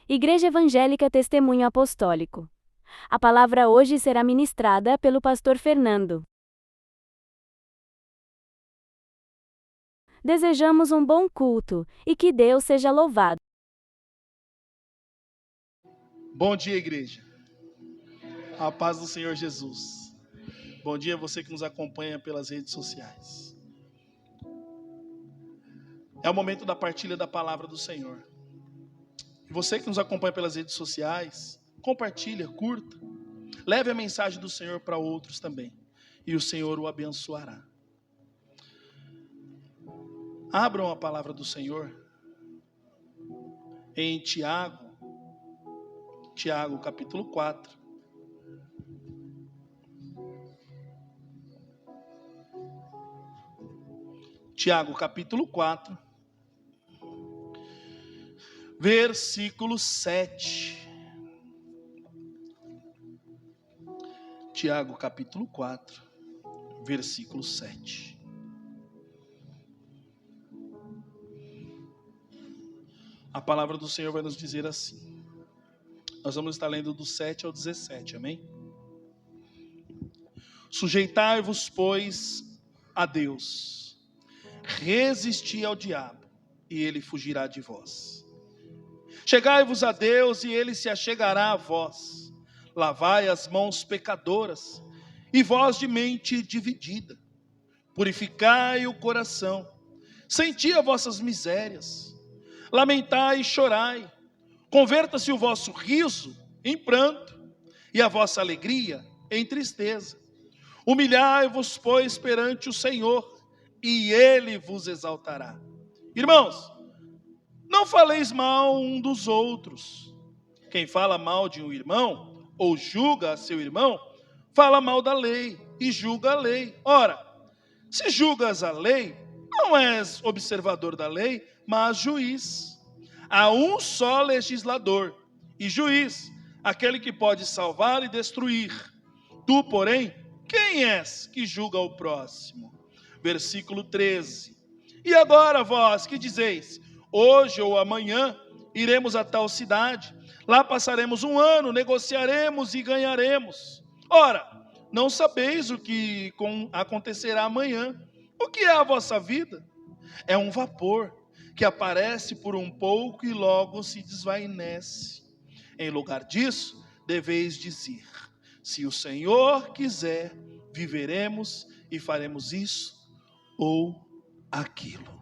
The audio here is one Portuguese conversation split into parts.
Igreja Evangélica Testemunho Apostólico. A palavra hoje será ministrada pelo pastor Fernando. Desejamos um bom culto e que Deus seja louvado. Bom dia, igreja. A paz do Senhor Jesus. Bom dia a você que nos acompanha pelas redes sociais. É o momento da partilha da palavra do Senhor. E você que nos acompanha pelas redes sociais, compartilha, curta. Leve a mensagem do Senhor para outros também. E o Senhor o abençoará. Abram a palavra do Senhor em Tiago capítulo 4. Tiago capítulo 4, versículo 7. Tiago capítulo 4, versículo 7. A palavra do Senhor vai nos dizer assim. Nós vamos estar lendo do 7 ao 17, amém? Sujeitai-vos, pois, a Deus. Resisti ao diabo, e ele fugirá de vós. Chegai-vos a Deus, e ele se achegará a vós. Lavai as mãos pecadoras, e vós de mente dividida. Purificai o coração, senti as vossas misérias. Lamentai e chorai. Converta-se o vosso riso em pranto, e a vossa alegria em tristeza. Humilhai-vos, pois, perante o Senhor, e Ele vos exaltará. Irmãos, não faleis mal um dos outros. Quem fala mal de um irmão, ou julga a seu irmão, fala mal da lei, e julga a lei. Ora, se julgas a lei, não és observador da lei, mas juiz. Há um só legislador e juiz, aquele que pode salvar e destruir. Tu, porém, quem és que julga o próximo? Versículo 13. E agora vós que dizeis, hoje ou amanhã iremos a tal cidade, lá passaremos um ano, negociaremos e ganharemos. Ora, não sabeis o que acontecerá amanhã. O que é a vossa vida? É um vapor que aparece por um pouco e logo se desvanece. Em lugar disso, deveis dizer, se o Senhor quiser, viveremos e faremos isso ou aquilo.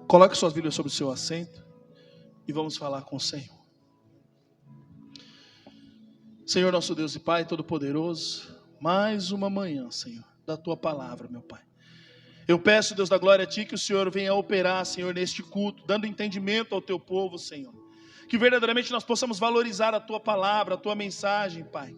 Coloque suas Bíblias sobre o seu assento e vamos falar com o Senhor. Senhor nosso Deus e Pai Todo-Poderoso, mais uma manhã, Senhor, da Tua palavra, meu Pai. Eu peço, Deus da glória, a Ti que o Senhor venha operar, Senhor, neste culto, dando entendimento ao Teu povo, Senhor. Que verdadeiramente nós possamos valorizar a Tua palavra, a Tua mensagem, Pai.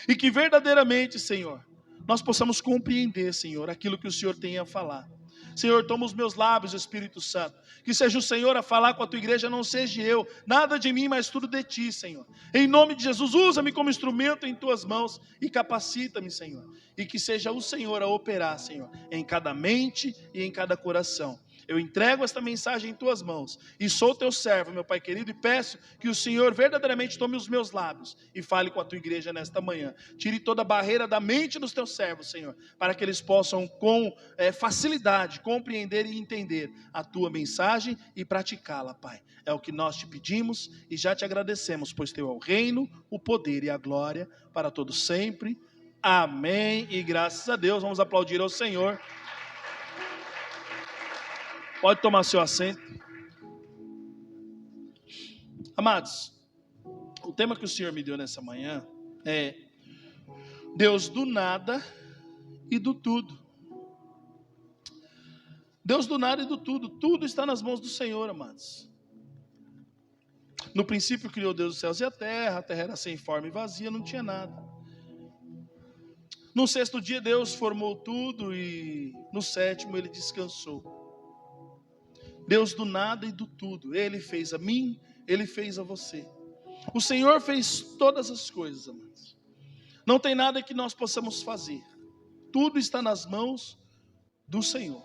E que verdadeiramente, Senhor, nós possamos compreender, Senhor, aquilo que o Senhor tem a falar. Senhor, toma os meus lábios, Espírito Santo. Que seja o Senhor a falar com a Tua igreja, não seja eu. Nada de mim, mas tudo de Ti, Senhor. Em nome de Jesus, usa-me como instrumento em Tuas mãos e capacita-me, Senhor. E que seja o Senhor a operar, Senhor, em cada mente e em cada coração. Eu entrego esta mensagem em Tuas mãos e sou Teu servo, meu Pai querido, e peço que o Senhor verdadeiramente tome os meus lábios e fale com a Tua igreja nesta manhã. Tire toda a barreira da mente dos Teus servos, Senhor, para que eles possam com facilidade compreender e entender a Tua mensagem e praticá-la, Pai. É o que nós Te pedimos e já Te agradecemos, pois Teu é o reino, o poder e a glória para todos sempre. Amém e graças a Deus. Vamos aplaudir ao Senhor. Pode tomar seu assento. Amados, o tema que o Senhor me deu nessa manhã é Deus do nada e do tudo. Deus do nada e do tudo. Tudo está nas mãos do Senhor, amados. No princípio criou Deus os céus e a terra era sem forma e vazia, não tinha nada. No sexto dia Deus formou tudo e no sétimo Ele descansou. Deus do nada e do tudo. Ele fez a mim, Ele fez a você. O Senhor fez todas as coisas, amados. Não tem nada que nós possamos fazer. Tudo está nas mãos do Senhor.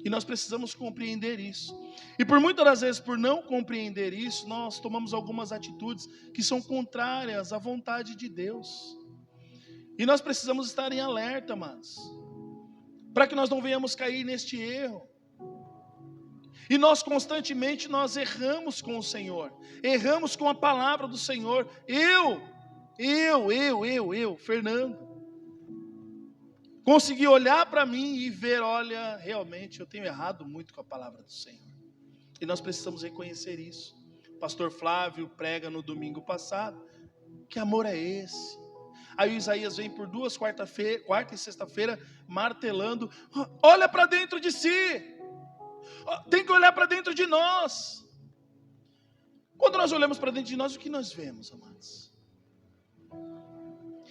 E nós precisamos compreender isso. E por muitas das vezes, por não compreender isso, nós tomamos algumas atitudes que são contrárias à vontade de Deus. E nós precisamos estar em alerta, amados, para que nós não venhamos cair neste erro. E nós constantemente nós erramos com o Senhor, erramos com a palavra do Senhor. Fernando, consegui olhar para mim e ver, olha, realmente eu tenho errado muito com a palavra do Senhor. E nós precisamos reconhecer isso. O pastor Flávio prega no domingo passado, que amor é esse? Aí o Isaías vem por duas quarta e sexta-feira martelando, olha para dentro de si. Tem que olhar para dentro de nós. Quando nós olhamos para dentro de nós, o que nós vemos, amados?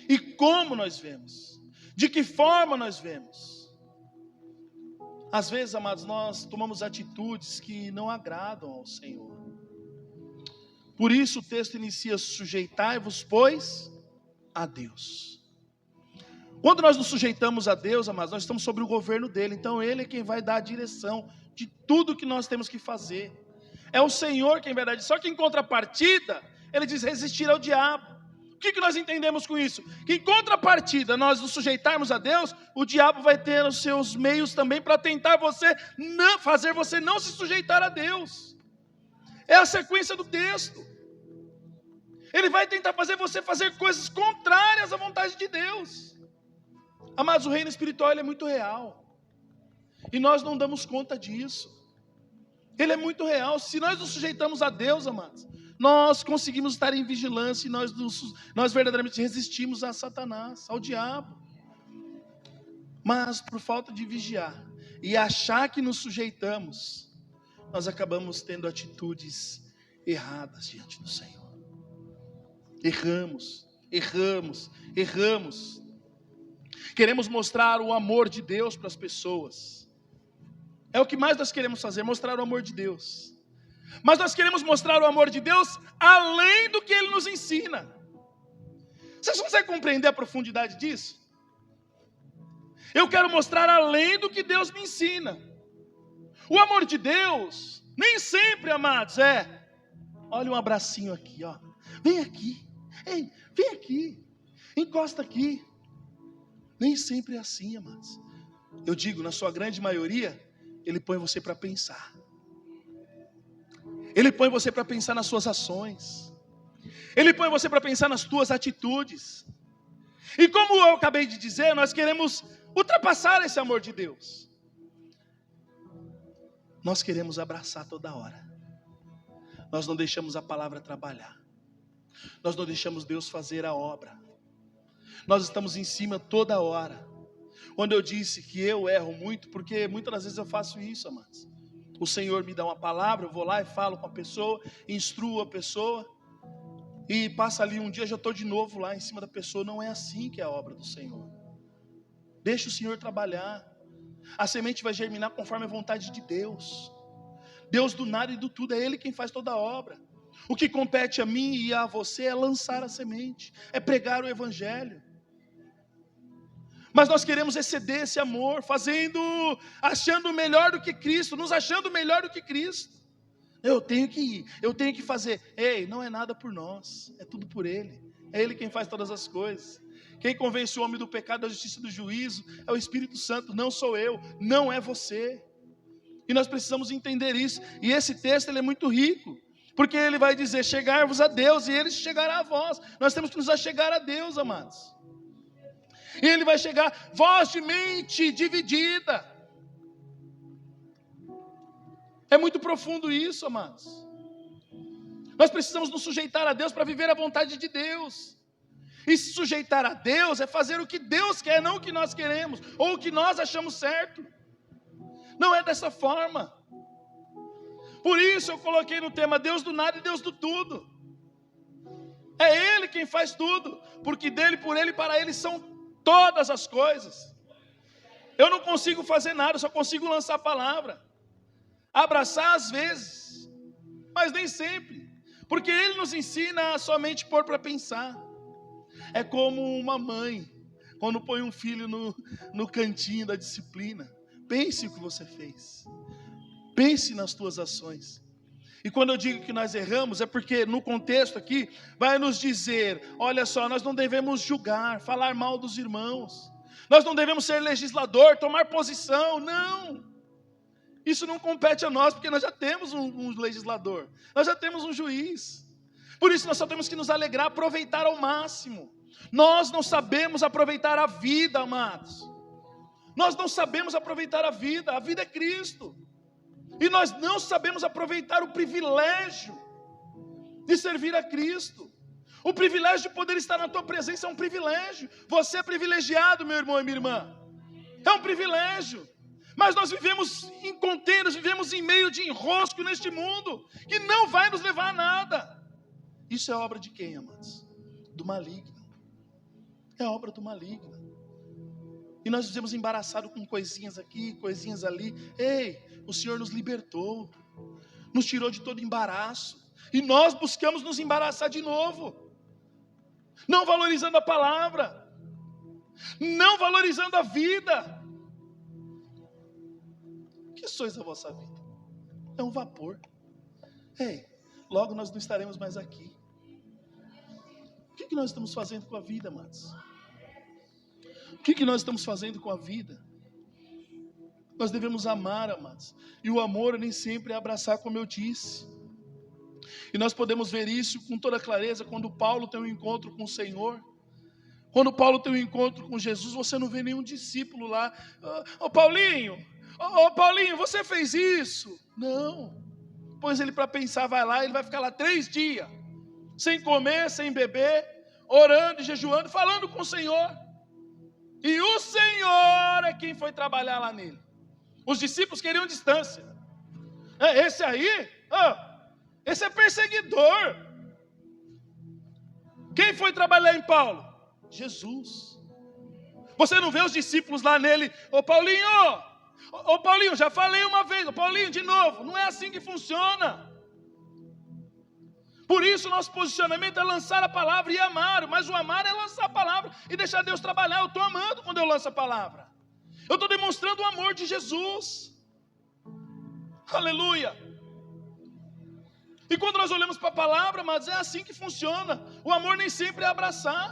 E como nós vemos? De que forma nós vemos? Às vezes, amados, nós tomamos atitudes que não agradam ao Senhor. Por isso o texto inicia: sujeitai-vos, pois, a Deus. Quando nós nos sujeitamos a Deus, amados, nós estamos sob o governo dele. Então Ele é quem vai dar a direção de tudo que nós temos que fazer. É o Senhor quem vai dar. Só que em contrapartida, Ele diz: resistir ao diabo. O que nós entendemos com isso? Que em contrapartida, nós nos sujeitarmos a Deus, o diabo vai ter os seus meios também para tentar fazer você não se sujeitar a Deus. É a sequência do texto. Ele vai tentar fazer você fazer coisas contrárias à vontade de Deus. Amados, o reino espiritual ele é muito real. E nós não damos conta disso. Ele é muito real. Se nós nos sujeitamos a Deus, amados, nós conseguimos estar em vigilância e nós verdadeiramente resistimos a Satanás, ao diabo. Mas por falta de vigiar e achar que nos sujeitamos, nós acabamos tendo atitudes erradas diante do Senhor. Erramos. Queremos mostrar o amor de Deus para as pessoas. É o que mais nós queremos fazer, mostrar o amor de Deus. Mas nós queremos mostrar o amor de Deus além do que Ele nos ensina. Vocês conseguem compreender a profundidade disso? Eu quero mostrar além do que Deus me ensina. O amor de Deus, nem sempre, amados, olha um abracinho aqui, ó. Vem aqui, ei, vem aqui, encosta aqui. Nem sempre é assim, amados. Eu digo, na sua grande maioria, Ele põe você para pensar. Ele põe você para pensar nas suas ações. Ele põe você para pensar nas tuas atitudes. E como eu acabei de dizer, nós queremos ultrapassar esse amor de Deus. Nós queremos abraçar toda hora. Nós não deixamos a palavra trabalhar. Nós não deixamos Deus fazer a obra. Nós estamos em cima toda hora. Quando eu disse que eu erro muito, porque muitas das vezes eu faço isso, amados. O Senhor me dá uma palavra, eu vou lá e falo com a pessoa, instruo a pessoa, e passa ali um dia, já estou de novo lá em cima da pessoa. Não é assim que é a obra do Senhor. Deixa o Senhor trabalhar. A semente vai germinar conforme a vontade de Deus. Deus do nada e do tudo, é Ele quem faz toda a obra. O que compete a mim e a você é lançar a semente, é pregar o Evangelho. Mas nós queremos exceder esse amor, achando melhor do que Cristo, nos achando melhor do que Cristo. Eu tenho que ir, eu tenho que fazer. Ei, não é nada por nós, é tudo por Ele. É Ele quem faz todas as coisas. Quem convence o homem do pecado, da justiça e do juízo é o Espírito Santo, não sou eu, não é você. E nós precisamos entender isso. E esse texto ele é muito rico, porque ele vai dizer: chegar-vos a Deus, e Ele chegará a vós. Nós temos que nos achegar a Deus, amados. E Ele vai chegar, vós de mente dividida. É muito profundo isso, amados. Nós precisamos nos sujeitar a Deus para viver a vontade de Deus. E se sujeitar a Deus é fazer o que Deus quer, não o que nós queremos, ou o que nós achamos certo. Não é dessa forma. Por isso eu coloquei no tema Deus do nada e Deus do tudo. É Ele quem faz tudo, porque dele, por Ele e para Ele são todas as coisas. Eu não consigo fazer nada, eu só consigo lançar a palavra. Abraçar às vezes, mas nem sempre, porque Ele nos ensina a somente pôr para pensar. É como uma mãe, quando põe um filho no cantinho da disciplina, Pense o que você fez. Pense nas tuas ações. E quando eu digo que nós erramos, é porque no contexto aqui vai nos dizer, olha só, nós não devemos julgar, falar mal dos irmãos. Nós não devemos ser legislador, tomar posição, não. Isso não compete a nós, porque nós já temos um legislador, nós já temos um juiz. Por isso nós só temos que nos alegrar, aproveitar ao máximo. Nós não sabemos aproveitar a vida, amados. Nós não sabemos aproveitar a vida é Cristo. E nós não sabemos aproveitar o privilégio de servir a Cristo. O privilégio de poder estar na tua presença é um privilégio. Você é privilegiado, meu irmão e minha irmã. É um privilégio. Mas nós vivemos em contêineros, vivemos em meio de enrosco neste mundo, que não vai nos levar a nada. Isso é obra de quem, amados? Do maligno. É obra do maligno. E nós vivemos embaraçados com coisinhas aqui, coisinhas ali. Ei, o Senhor nos libertou, nos tirou de todo embaraço. E nós buscamos nos embaraçar de novo. Não valorizando a palavra. Não valorizando a vida. Que sois a vossa vida? É um vapor. Ei, logo nós não estaremos mais aqui. O que nós estamos fazendo com a vida, amados? O que nós estamos fazendo com a vida? Nós devemos amar, amados. E o amor nem sempre é abraçar, como eu disse. E nós podemos ver isso com toda clareza quando Paulo tem um encontro com o Senhor. Quando Paulo tem um encontro com Jesus, você não vê nenhum discípulo lá. Paulinho, você fez isso? Não. Pois ele, para pensar, vai lá, ele vai ficar lá 3 dias. Sem comer, sem beber, orando e jejuando, falando com o Senhor. E o Senhor é quem foi trabalhar lá nele. Os discípulos queriam distância. Esse aí, esse é perseguidor. Quem foi trabalhar em Paulo? Jesus. Você não vê os discípulos lá nele, Paulinho, já falei uma vez, Paulinho, de novo, não é assim que funciona. Por isso nosso posicionamento é lançar a palavra e amar, mas o amar é lançar a palavra e deixar Deus trabalhar. Eu estou amando quando eu lanço a palavra. Eu estou demonstrando o amor de Jesus. Aleluia. E quando nós olhamos para a palavra, mas é assim que funciona. O amor nem sempre é abraçar.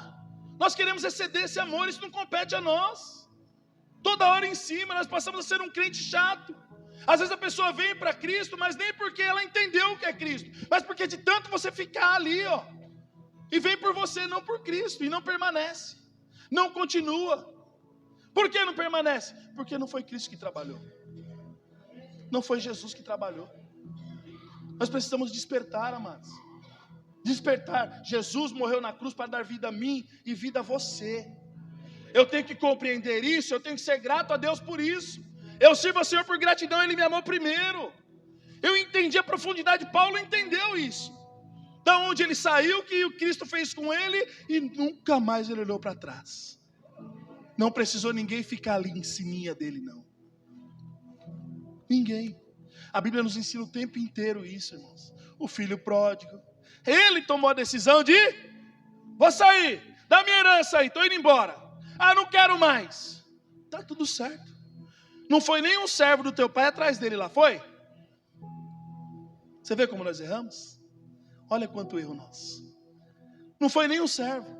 Nós queremos exceder esse amor, isso não compete a nós. Toda hora em cima, nós passamos a ser um crente chato. Às vezes a pessoa vem para Cristo, mas nem porque ela entendeu o que é Cristo, mas porque de tanto você ficar ali, e vem por você, não por Cristo, e não permanece, não continua. Por que não permanece? Porque não foi Cristo que trabalhou, não foi Jesus que trabalhou. Nós precisamos despertar, amados. Despertar. Jesus morreu na cruz para dar vida a mim e vida a você. Eu tenho que compreender isso, eu tenho que ser grato a Deus por isso. Eu sirvo ao Senhor por gratidão, Ele me amou primeiro. Eu entendi a profundidade, Paulo entendeu isso. Da onde ele saiu, que o Cristo fez com ele, e nunca mais ele olhou para trás. Não precisou ninguém ficar ali em cima dele, não. Ninguém. A Bíblia nos ensina o tempo inteiro isso, irmãos. O filho pródigo, ele tomou a decisão de: vou sair, dá minha herança aí, estou indo embora. Não quero mais. Está tudo certo. Não foi nenhum servo do teu pai atrás dele lá, foi? Você vê como nós erramos? Olha quanto erro nosso. Não foi nenhum servo.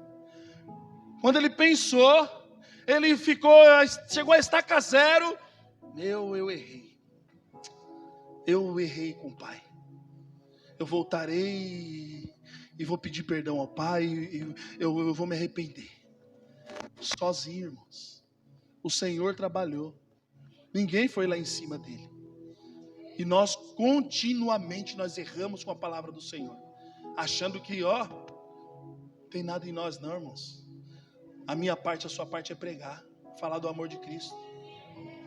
Quando ele pensou, ele chegou a estaca zero. Eu errei. Eu errei com o pai. Eu voltarei e vou pedir perdão ao pai e eu vou me arrepender. Sozinho, irmãos. O Senhor trabalhou. Ninguém foi lá em cima dele. E nós continuamente nós erramos com a palavra do Senhor, achando que tem nada em nós não, irmãos. A minha parte, a sua parte é pregar, falar do amor de Cristo.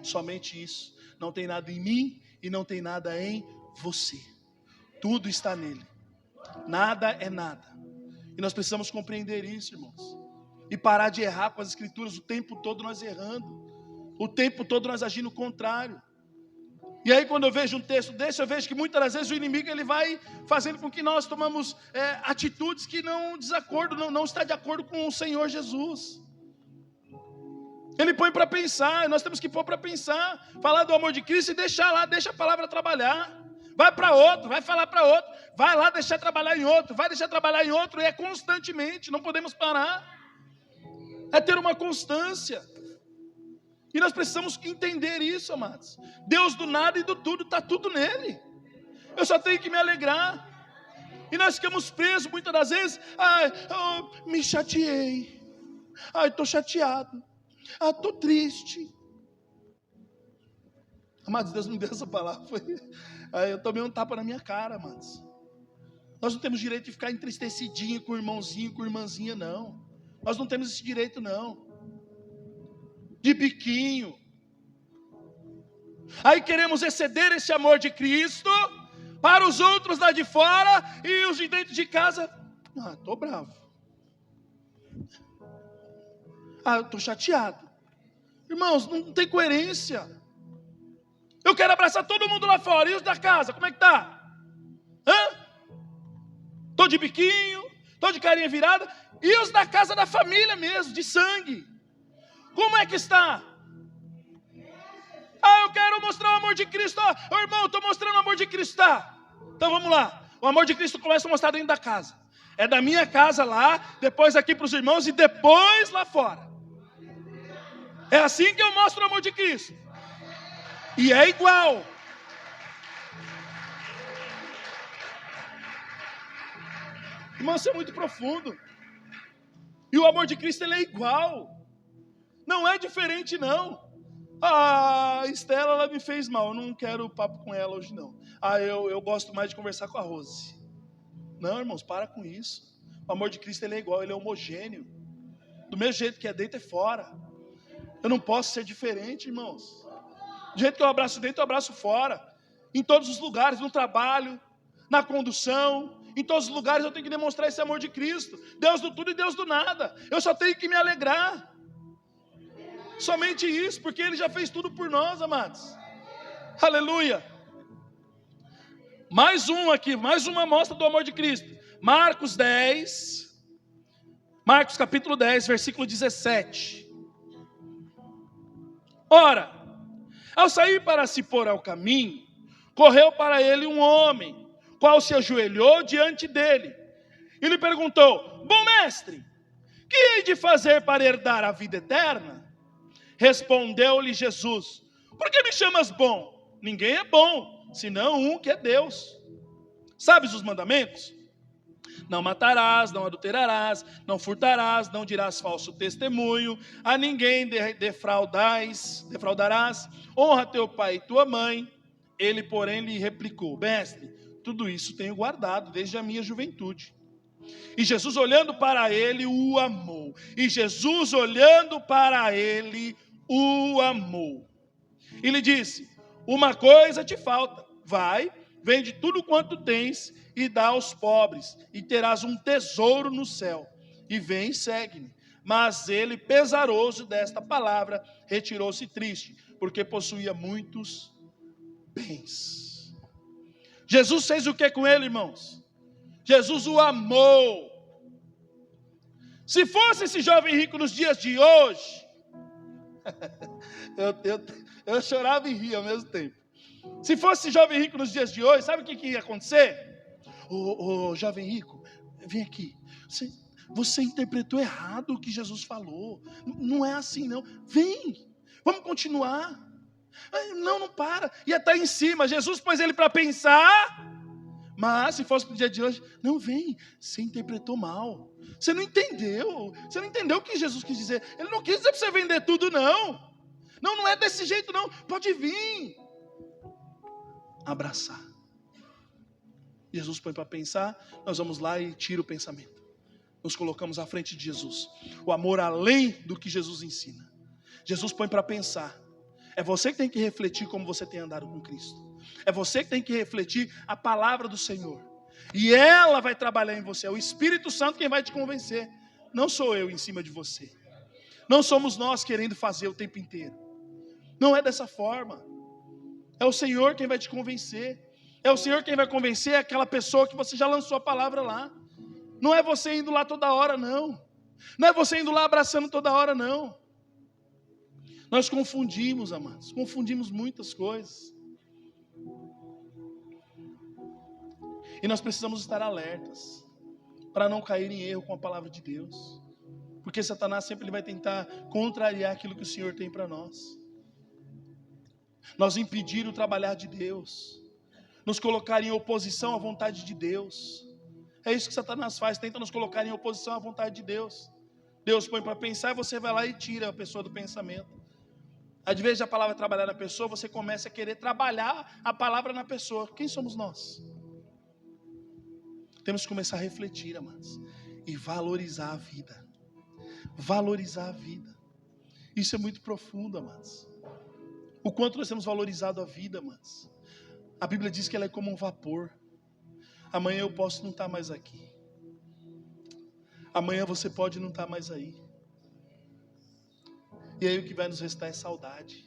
Somente isso. Não tem nada em mim e não tem nada em você. Tudo está nele. Nada é nada. E nós precisamos compreender isso, irmãos. E parar de errar com as escrituras. O tempo todo nós errando. O tempo todo nós agindo o contrário. E aí quando eu vejo um texto desse, eu vejo que muitas das vezes o inimigo ele vai fazendo com que nós tomamos atitudes que não está de acordo com o Senhor Jesus. Ele põe para pensar, nós temos que pôr para pensar, falar do amor de Cristo e deixar lá, deixa a palavra trabalhar. Vai para outro, vai falar para outro, vai lá deixar trabalhar em outro, vai deixar trabalhar em outro, e é constantemente, não podemos parar. É ter uma constância. E nós precisamos entender isso, amados. Deus do nada e do tudo, está tudo nele. Eu só tenho que me alegrar. E nós ficamos presos muitas das vezes. Ai, me chateei. Ai, estou chateado. Estou triste. Amados, Deus me deu essa palavra. Eu tomei um tapa na minha cara, amados. Nós não temos direito de ficar entristecidinho com o irmãozinho, com a irmãzinha, não. Nós não temos esse direito, não. De biquinho. Aí queremos exceder esse amor de Cristo para os outros lá de fora e os de dentro de casa. Estou bravo. Estou chateado. Irmãos, não tem coerência. Eu quero abraçar todo mundo lá fora. E os da casa, como é que tá? Estou de biquinho, estou de carinha virada. E os da casa da família mesmo, de sangue. Como é que está? Eu quero mostrar o amor de Cristo. Irmão, estou mostrando o amor de Cristo. Então vamos lá. O amor de Cristo começa a mostrar dentro da casa. É da minha casa lá, depois aqui para os irmãos e depois lá fora. É assim que eu mostro o amor de Cristo. E é igual. Irmão, isso é muito profundo. E o amor de Cristo, ele é igual. Não é diferente, não. A Estela, ela me fez mal. Eu não quero papo com ela hoje, não. Eu gosto mais de conversar com a Rose. Não, irmãos, para com isso. O amor de Cristo, ele é igual, ele é homogêneo. Do mesmo jeito que é dentro, é fora. Eu não posso ser diferente, irmãos. Do jeito que eu abraço dentro, eu abraço fora. Em todos os lugares, no trabalho, na condução, em todos os lugares eu tenho que demonstrar esse amor de Cristo. Deus do tudo e Deus do nada. Eu só tenho que me alegrar. Somente isso, porque Ele já fez tudo por nós, amados. Aleluia. Mais um aqui, mais uma amostra do amor de Cristo. Marcos capítulo 10, versículo 17. Ora, ao sair para se pôr ao caminho, correu para ele um homem, qual se ajoelhou diante dele, e lhe perguntou: bom mestre, que hei de fazer para herdar a vida eterna? Respondeu-lhe Jesus: por que me chamas bom? Ninguém é bom, senão um que é Deus. Sabes os mandamentos? Não matarás, não adulterarás, não furtarás, não dirás falso testemunho, a ninguém defraudarás, honra teu pai e tua mãe. Ele, porém, lhe replicou: mestre, tudo isso tenho guardado desde a minha juventude. E Jesus, olhando para ele, o amou. E lhe disse: uma coisa te falta, vai, vende tudo quanto tens e dá aos pobres, e terás um tesouro no céu, e vem e segue-me. Mas ele, pesaroso desta palavra, retirou-se triste, porque possuía muitos bens. Jesus fez o que com ele, irmãos? Jesus o amou. Se fosse esse jovem rico nos dias de hoje, eu chorava e ria ao mesmo tempo. Se fosse esse jovem rico nos dias de hoje, sabe o que ia acontecer? Ô jovem rico, vem aqui. Você interpretou errado o que Jesus falou. Não é assim, não. Vem, vamos continuar. Não para. Ia estar em cima. Jesus pôs ele para pensar. Mas se fosse para o dia de hoje, não, vem. Você interpretou mal. Você não entendeu. Você não entendeu o que Jesus quis dizer. Ele não quis dizer para você vender tudo, não. Não é desse jeito, não. Pode vir. Abraçar. Jesus põe para pensar, nós vamos lá e tira o pensamento. Nos colocamos à frente de Jesus. O amor além do que Jesus ensina. Jesus põe para pensar. É você que tem que refletir como você tem andado com Cristo. É você que tem que refletir a palavra do Senhor. E ela vai trabalhar em você. É o Espírito Santo quem vai te convencer. Não sou eu em cima de você. Não somos nós querendo fazer o tempo inteiro. Não é dessa forma. É o Senhor quem vai te convencer. É o Senhor quem vai convencer aquela pessoa que você já lançou a palavra lá. Não é você indo lá toda hora, não. Não é você indo lá abraçando toda hora, não. Nós confundimos, amados, confundimos muitas coisas. E nós precisamos estar alertas para não cair em erro com a palavra de Deus. Porque Satanás sempre vai tentar contrariar aquilo que o Senhor tem para nós. Nós impedir o trabalhar de Deus. Nos colocar em oposição à vontade de Deus. É isso que Satanás faz, tenta nos colocar em oposição à vontade de Deus. Deus põe para pensar e você vai lá e tira a pessoa do pensamento. Às vezes a palavra trabalhar na pessoa, você começa a querer trabalhar a palavra na pessoa. Quem somos nós? Temos que começar a refletir, amados, e valorizar a vida. Valorizar a vida. Isso é muito profundo, amados. O quanto nós temos valorizado a vida, amados. A Bíblia diz que ela é como um vapor. Amanhã eu posso não estar mais aqui. Amanhã você pode não estar mais aí. E aí o que vai nos restar é saudade.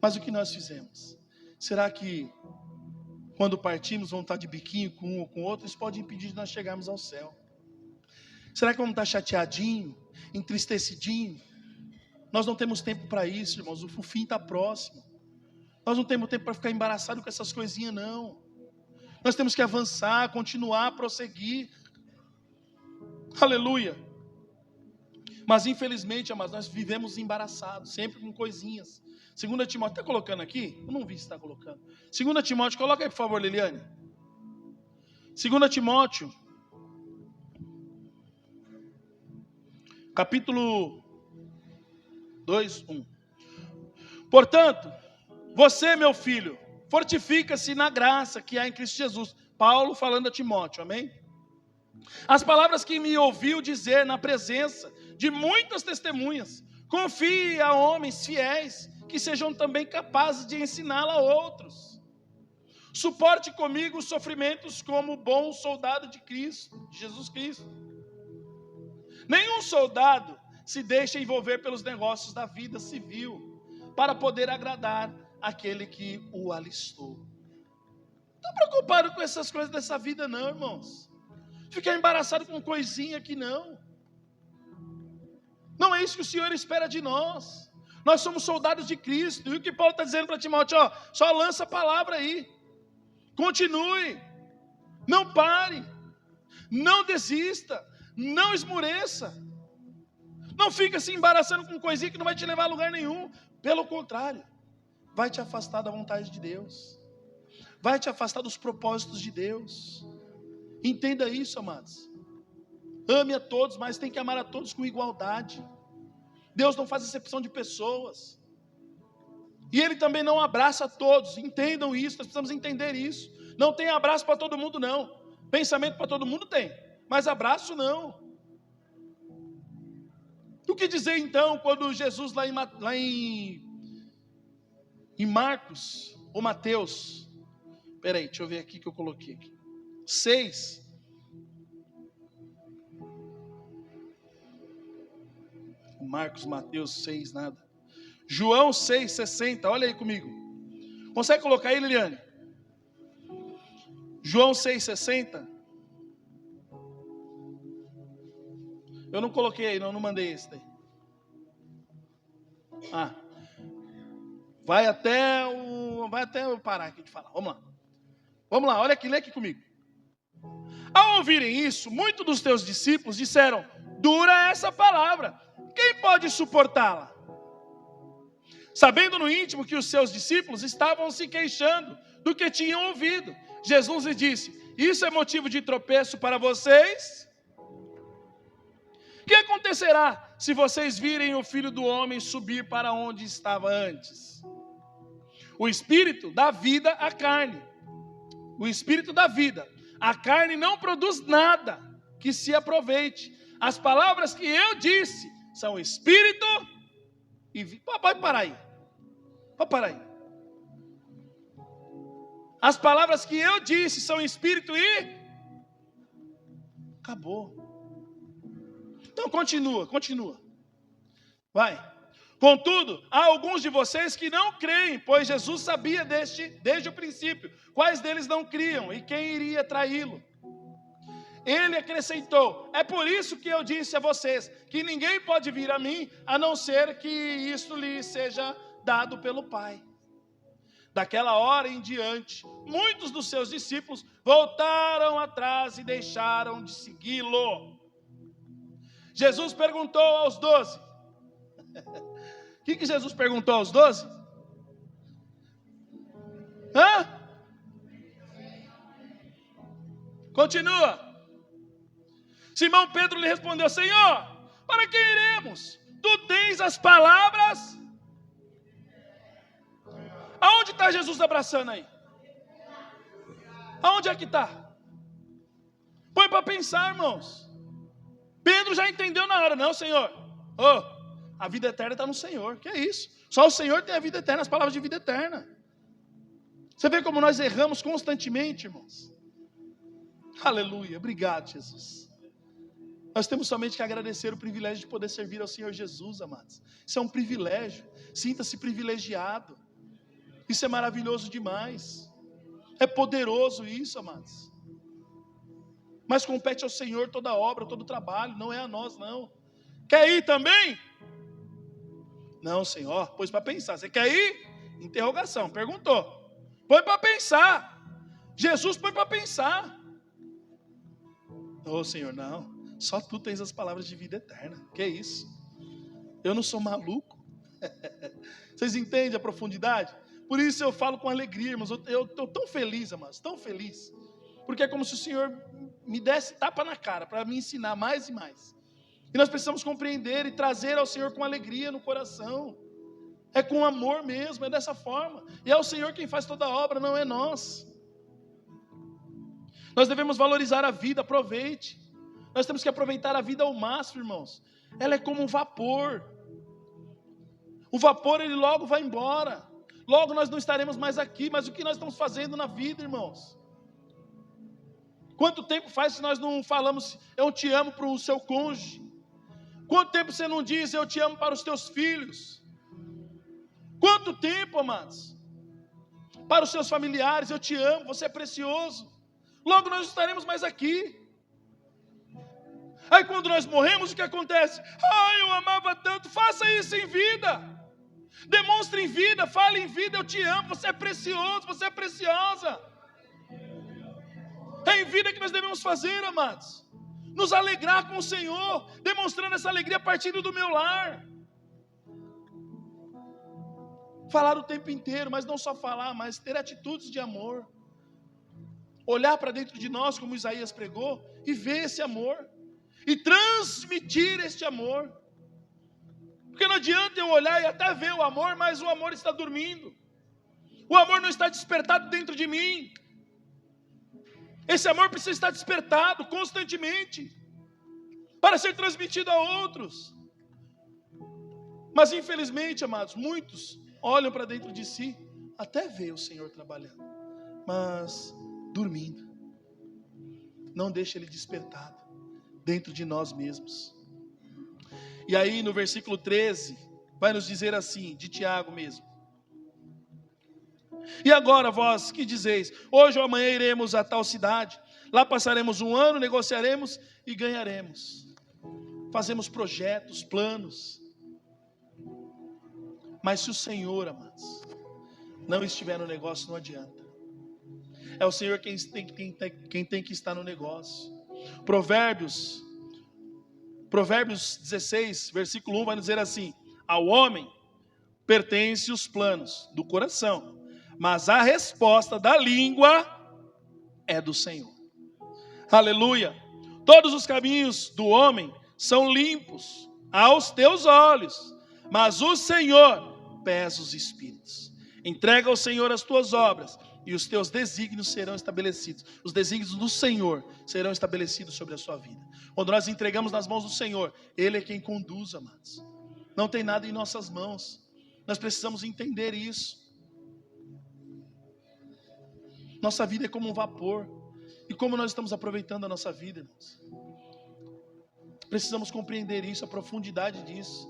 Mas o que nós fizemos? Será que quando partimos vamos estar de biquinho com um ou com outro? Isso pode impedir de nós chegarmos ao céu. Será que vamos estar chateadinho, entristecidinho? Nós não temos tempo para isso, irmãos. O fim está próximo. Nós não temos tempo para ficar embaraçado com essas coisinhas, não. Nós temos que avançar, continuar, prosseguir. Aleluia. Mas infelizmente, amados, nós vivemos embaraçados, sempre com coisinhas. 2 Timóteo, está colocando aqui? Eu não vi se está colocando. 2 Timóteo, coloca aí por favor, Liliane. 2 Timóteo, capítulo 2, 1. Portanto, você, meu filho, fortifica-se na graça que há em Cristo Jesus. Paulo falando a Timóteo, amém? As palavras que me ouviu dizer na presença de muitas testemunhas, confie a homens fiéis, que sejam também capazes de ensiná-la a outros. Suporte comigo os sofrimentos como bom soldado de Cristo, de Jesus Cristo. Nenhum soldado se deixa envolver pelos negócios da vida civil, para poder agradar aquele que o alistou. Não estou preocupado com essas coisas dessa vida não, irmãos. Ficar embaraçado com coisinha aqui não. Não é isso que o Senhor espera de nós. Nós somos soldados de Cristo. E o que Paulo está dizendo para Timóteo? Só lança a palavra aí. Continue. Não pare. Não desista. Não esmoreça. Não fica se embaraçando com coisinha que não vai te levar a lugar nenhum. Pelo contrário, vai te afastar da vontade de Deus. Vai te afastar dos propósitos de Deus. Entenda isso, amados. Ame a todos, mas tem que amar a todos com igualdade. Deus não faz acepção de pessoas. E Ele também não abraça a todos. Entendam isso, nós precisamos entender isso. Não tem abraço para todo mundo, não. Pensamento para todo mundo tem, mas abraço não. O que dizer então quando Jesus lá em Marcos ou Mateus, peraí, deixa eu ver aqui que eu coloquei aqui, 6, Marcos, Mateus 6, nada, João 6,60, olha aí comigo, consegue colocar aí, Liliane? João 6,60, eu não coloquei aí, não mandei esse daí. Vai até eu parar aqui de falar. Vamos lá, olha aqui, lê aqui comigo. Ao ouvirem isso, muitos dos teus discípulos disseram: dura essa palavra, quem pode suportá-la? Sabendo no íntimo que os seus discípulos estavam se queixando do que tinham ouvido, Jesus lhes disse: isso é motivo de tropeço para vocês? O que acontecerá se vocês virem o Filho do Homem subir para onde estava antes? O Espírito dá vida à carne. O Espírito dá vida. A carne não produz nada que se aproveite. As palavras que eu disse são Espírito e vida. Pode parar aí. Pode parar aí. As palavras que eu disse são Espírito e... Acabou. Então continua. Vai. Contudo, há alguns de vocês que não creem, pois Jesus sabia desde o princípio quais deles não criam e quem iria traí-lo. Ele acrescentou: é por isso que eu disse a vocês, que ninguém pode vir a mim, a não ser que isto lhe seja dado pelo Pai. Daquela hora em diante, muitos dos seus discípulos voltaram atrás e deixaram de segui-lo. Jesus perguntou aos 12. O que Jesus perguntou aos 12? Continua. Simão Pedro lhe respondeu: Senhor, para que iremos? Tu tens as palavras. Aonde está Jesus abraçando aí? Aonde é que está? Põe para pensar, irmãos. Pedro já entendeu na hora. Não, Senhor, a vida eterna está no Senhor. Que é isso? Só o Senhor tem a vida eterna, as palavras de vida eterna. Você vê como nós erramos constantemente, irmãos. Aleluia, obrigado, Jesus. Nós temos somente que agradecer o privilégio de poder servir ao Senhor Jesus, amados. Isso é um privilégio. Sinta-se privilegiado. Isso é maravilhoso demais. É poderoso isso, amados. Mas compete ao Senhor toda a obra, todo o trabalho, não é a nós, não. Quer ir também? Não, Senhor, pôs para pensar. Você quer ir? Interrogação, perguntou. Põe para pensar. Jesus põe para pensar. Senhor, não. Só tu tens as palavras de vida eterna. Que isso? Eu não sou maluco. Vocês entendem a profundidade? Por isso eu falo com alegria, irmãos. Eu estou tão feliz, amados, tão feliz. Porque é como se o Senhor me desse tapa na cara para me ensinar mais e mais. E nós precisamos compreender e trazer ao Senhor com alegria no coração. É com amor mesmo, é dessa forma. E é o Senhor quem faz toda a obra, não é nós. Nós devemos valorizar a vida, aproveite. Nós temos que aproveitar a vida ao máximo, irmãos. Ela é como um vapor. O vapor, ele logo vai embora. Logo nós não estaremos mais aqui. Mas o que nós estamos fazendo na vida, irmãos? Quanto tempo faz que nós não falamos eu te amo para o seu cônjuge? Quanto tempo você não diz eu te amo para os teus filhos? Quanto tempo, amados? Para os seus familiares, eu te amo, você é precioso. Logo nós não estaremos mais aqui. Aí quando nós morremos, o que acontece? Eu amava tanto. Faça isso em vida. Demonstre em vida, fale em vida, eu te amo, você é precioso, você é preciosa. É em vida que nós devemos fazer, amados. Nos alegrar com o Senhor, demonstrando essa alegria a partir do meu lar. Falar o tempo inteiro, mas não só falar, mas ter atitudes de amor. Olhar para dentro de nós, como Isaías pregou, e ver esse amor. E transmitir este amor. Porque não adianta eu olhar e até ver o amor, mas o amor está dormindo. O amor não está despertado dentro de mim. Esse amor precisa estar despertado constantemente, para ser transmitido a outros. Mas infelizmente, amados, muitos olham para dentro de si, até vê o Senhor trabalhando, mas dormindo. Não deixa Ele despertado dentro de nós mesmos. E aí no versículo 13, vai nos dizer assim, de Tiago mesmo: e agora vós que dizeis, hoje ou amanhã iremos a tal cidade, lá passaremos um ano, negociaremos e ganharemos. Fazemos projetos, planos. Mas se o Senhor, amados, não estiver no negócio, não adianta. É o Senhor quem tem que estar no negócio. Provérbios 16, versículo 1 vai nos dizer assim: ao homem pertencem os planos do coração, mas a resposta da língua é do Senhor. Aleluia. Todos os caminhos do homem são limpos aos teus olhos, mas o Senhor pesa os espíritos. Entrega ao Senhor as tuas obras e os teus desígnios serão estabelecidos. Os desígnios do Senhor serão estabelecidos sobre a sua vida. Quando nós entregamos nas mãos do Senhor, Ele é quem conduz, amados. Não tem nada em nossas mãos. Nós precisamos entender isso. Nossa vida é como um vapor. E como nós estamos aproveitando a nossa vida, irmãos? Precisamos compreender isso, a profundidade disso.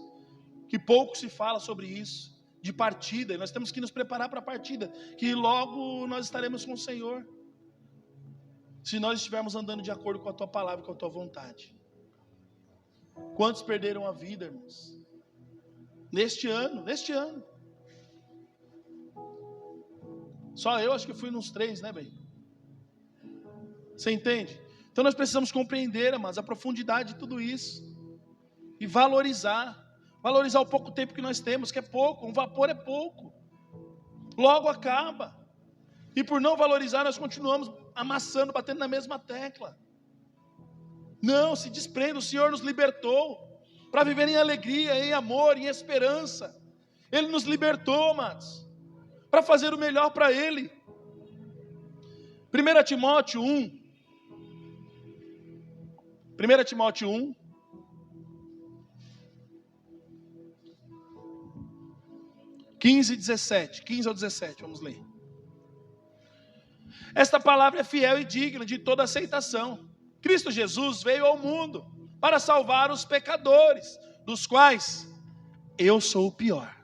Que pouco se fala sobre isso. De partida, e nós temos que nos preparar para a partida, que logo nós estaremos com o Senhor. se nós estivermos andando de acordo com a tua palavra, com a tua vontade. Quantos perderam a vida, irmãos? Neste ano. Só eu acho que fui nos 3, né, bem? Você entende? Então nós precisamos compreender, amados, a profundidade de tudo isso. E valorizar o pouco tempo que nós temos, que é pouco, um vapor é pouco. Logo acaba. E por não valorizar, nós continuamos amassando, batendo na mesma tecla. Não, se desprenda, o Senhor nos libertou para viver em alegria, em amor, em esperança. Ele nos libertou, amados, para fazer o melhor para Ele. 1 Timóteo 1, 15 ao 17, vamos ler. Esta palavra é fiel e digna de toda aceitação. Cristo Jesus veio ao mundo para salvar os pecadores, dos quais eu sou o pior.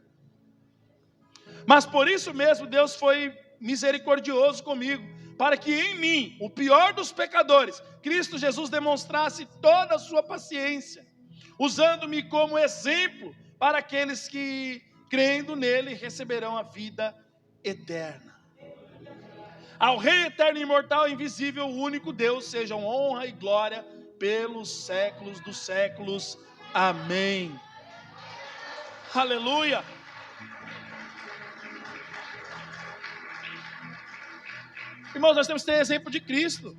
Mas por isso mesmo Deus foi misericordioso comigo, para que em mim, o pior dos pecadores, Cristo Jesus demonstrasse toda a sua paciência, usando-me como exemplo para aqueles que, crendo nele, receberão a vida eterna. Ao Rei eterno, imortal, invisível, o único Deus, sejam honra e glória pelos séculos dos séculos. Amém. Aleluia. Irmãos, nós temos que ter exemplo de Cristo.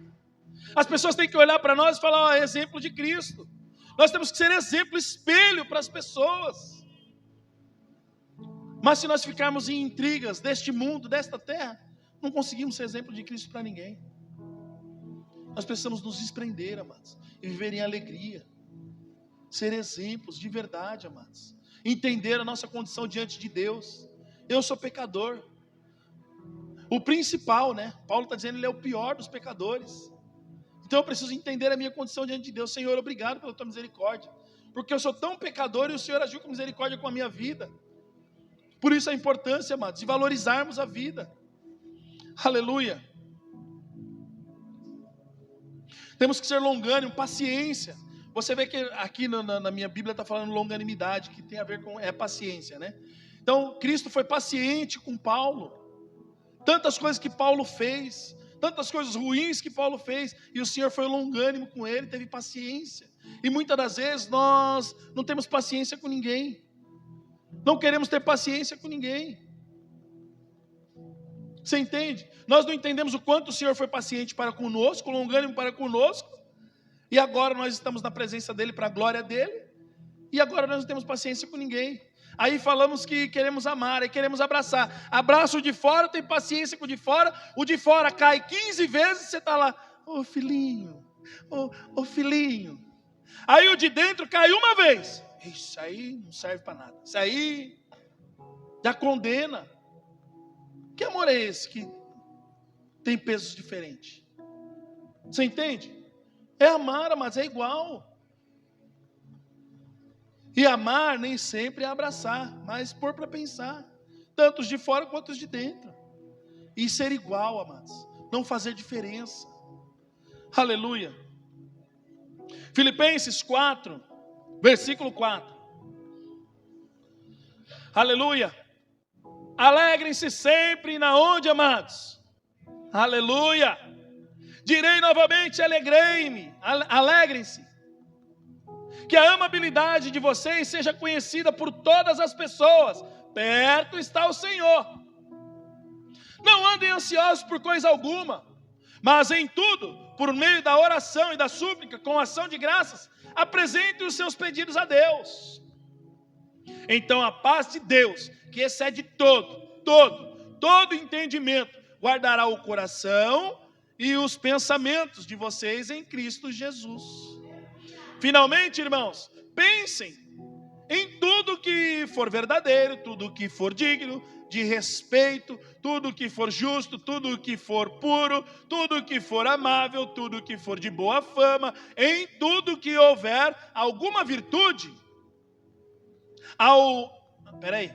As pessoas têm que olhar para nós e falar, ó, exemplo de Cristo. Nós temos que ser exemplo, espelho para as pessoas. Mas se nós ficarmos em intrigas deste mundo, desta terra, não conseguimos ser exemplo de Cristo para ninguém. Nós precisamos nos desprender, amados, e viver em alegria. Ser exemplos de verdade, amados. Entender a nossa condição diante de Deus. Eu sou pecador. O principal, né? Paulo está dizendo, ele é o pior dos pecadores. Então eu preciso entender a minha condição diante de Deus. Senhor, obrigado pela tua misericórdia. Porque eu sou tão pecador e o Senhor agiu com misericórdia com a minha vida. Por isso a importância, amados, de valorizarmos a vida. Aleluia. Temos que ser longânimo, paciência. Você vê que aqui na minha Bíblia está falando longanimidade, que tem a ver com paciência, né? Então Cristo foi paciente com Paulo. Tantas coisas que Paulo fez, tantas coisas ruins que Paulo fez, e o Senhor foi longânimo com ele, teve paciência. E muitas das vezes nós não temos paciência com ninguém. Não queremos ter paciência com ninguém. Você entende? Nós não entendemos o quanto o Senhor foi paciente para conosco, longânimo para conosco, e agora nós estamos na presença dEle, para a glória dEle, e agora nós não temos paciência com ninguém. Aí falamos que queremos amar, e queremos abraçar. Abraça o de fora, tem paciência com o de fora cai 15 vezes, você está lá, ô filhinho, ô filhinho. Aí o de dentro cai uma vez, isso aí não serve para nada, isso aí já condena. Que amor é esse que tem pesos diferentes? Você entende? É amar, mas é igual. E amar nem sempre é abraçar, mas pôr para pensar. Tanto os de fora quanto os de dentro. E ser igual, amados. Não fazer diferença. Aleluia. Filipenses 4, versículo 4. Aleluia. Alegrem-se sempre na onde, amados? Aleluia. Direi novamente, alegrem-se. Que a amabilidade de vocês seja conhecida por todas as pessoas. Perto está o Senhor. Não andem ansiosos por coisa alguma, mas em tudo, por meio da oração e da súplica, com ação de graças, apresentem os seus pedidos a Deus. Então a paz de Deus, que excede todo entendimento, guardará o coração e os pensamentos de vocês em Cristo Jesus. Finalmente, irmãos, pensem em tudo que for verdadeiro, tudo que for digno de respeito, tudo que for justo, tudo que for puro, tudo que for amável, tudo que for de boa fama, em tudo que houver alguma virtude,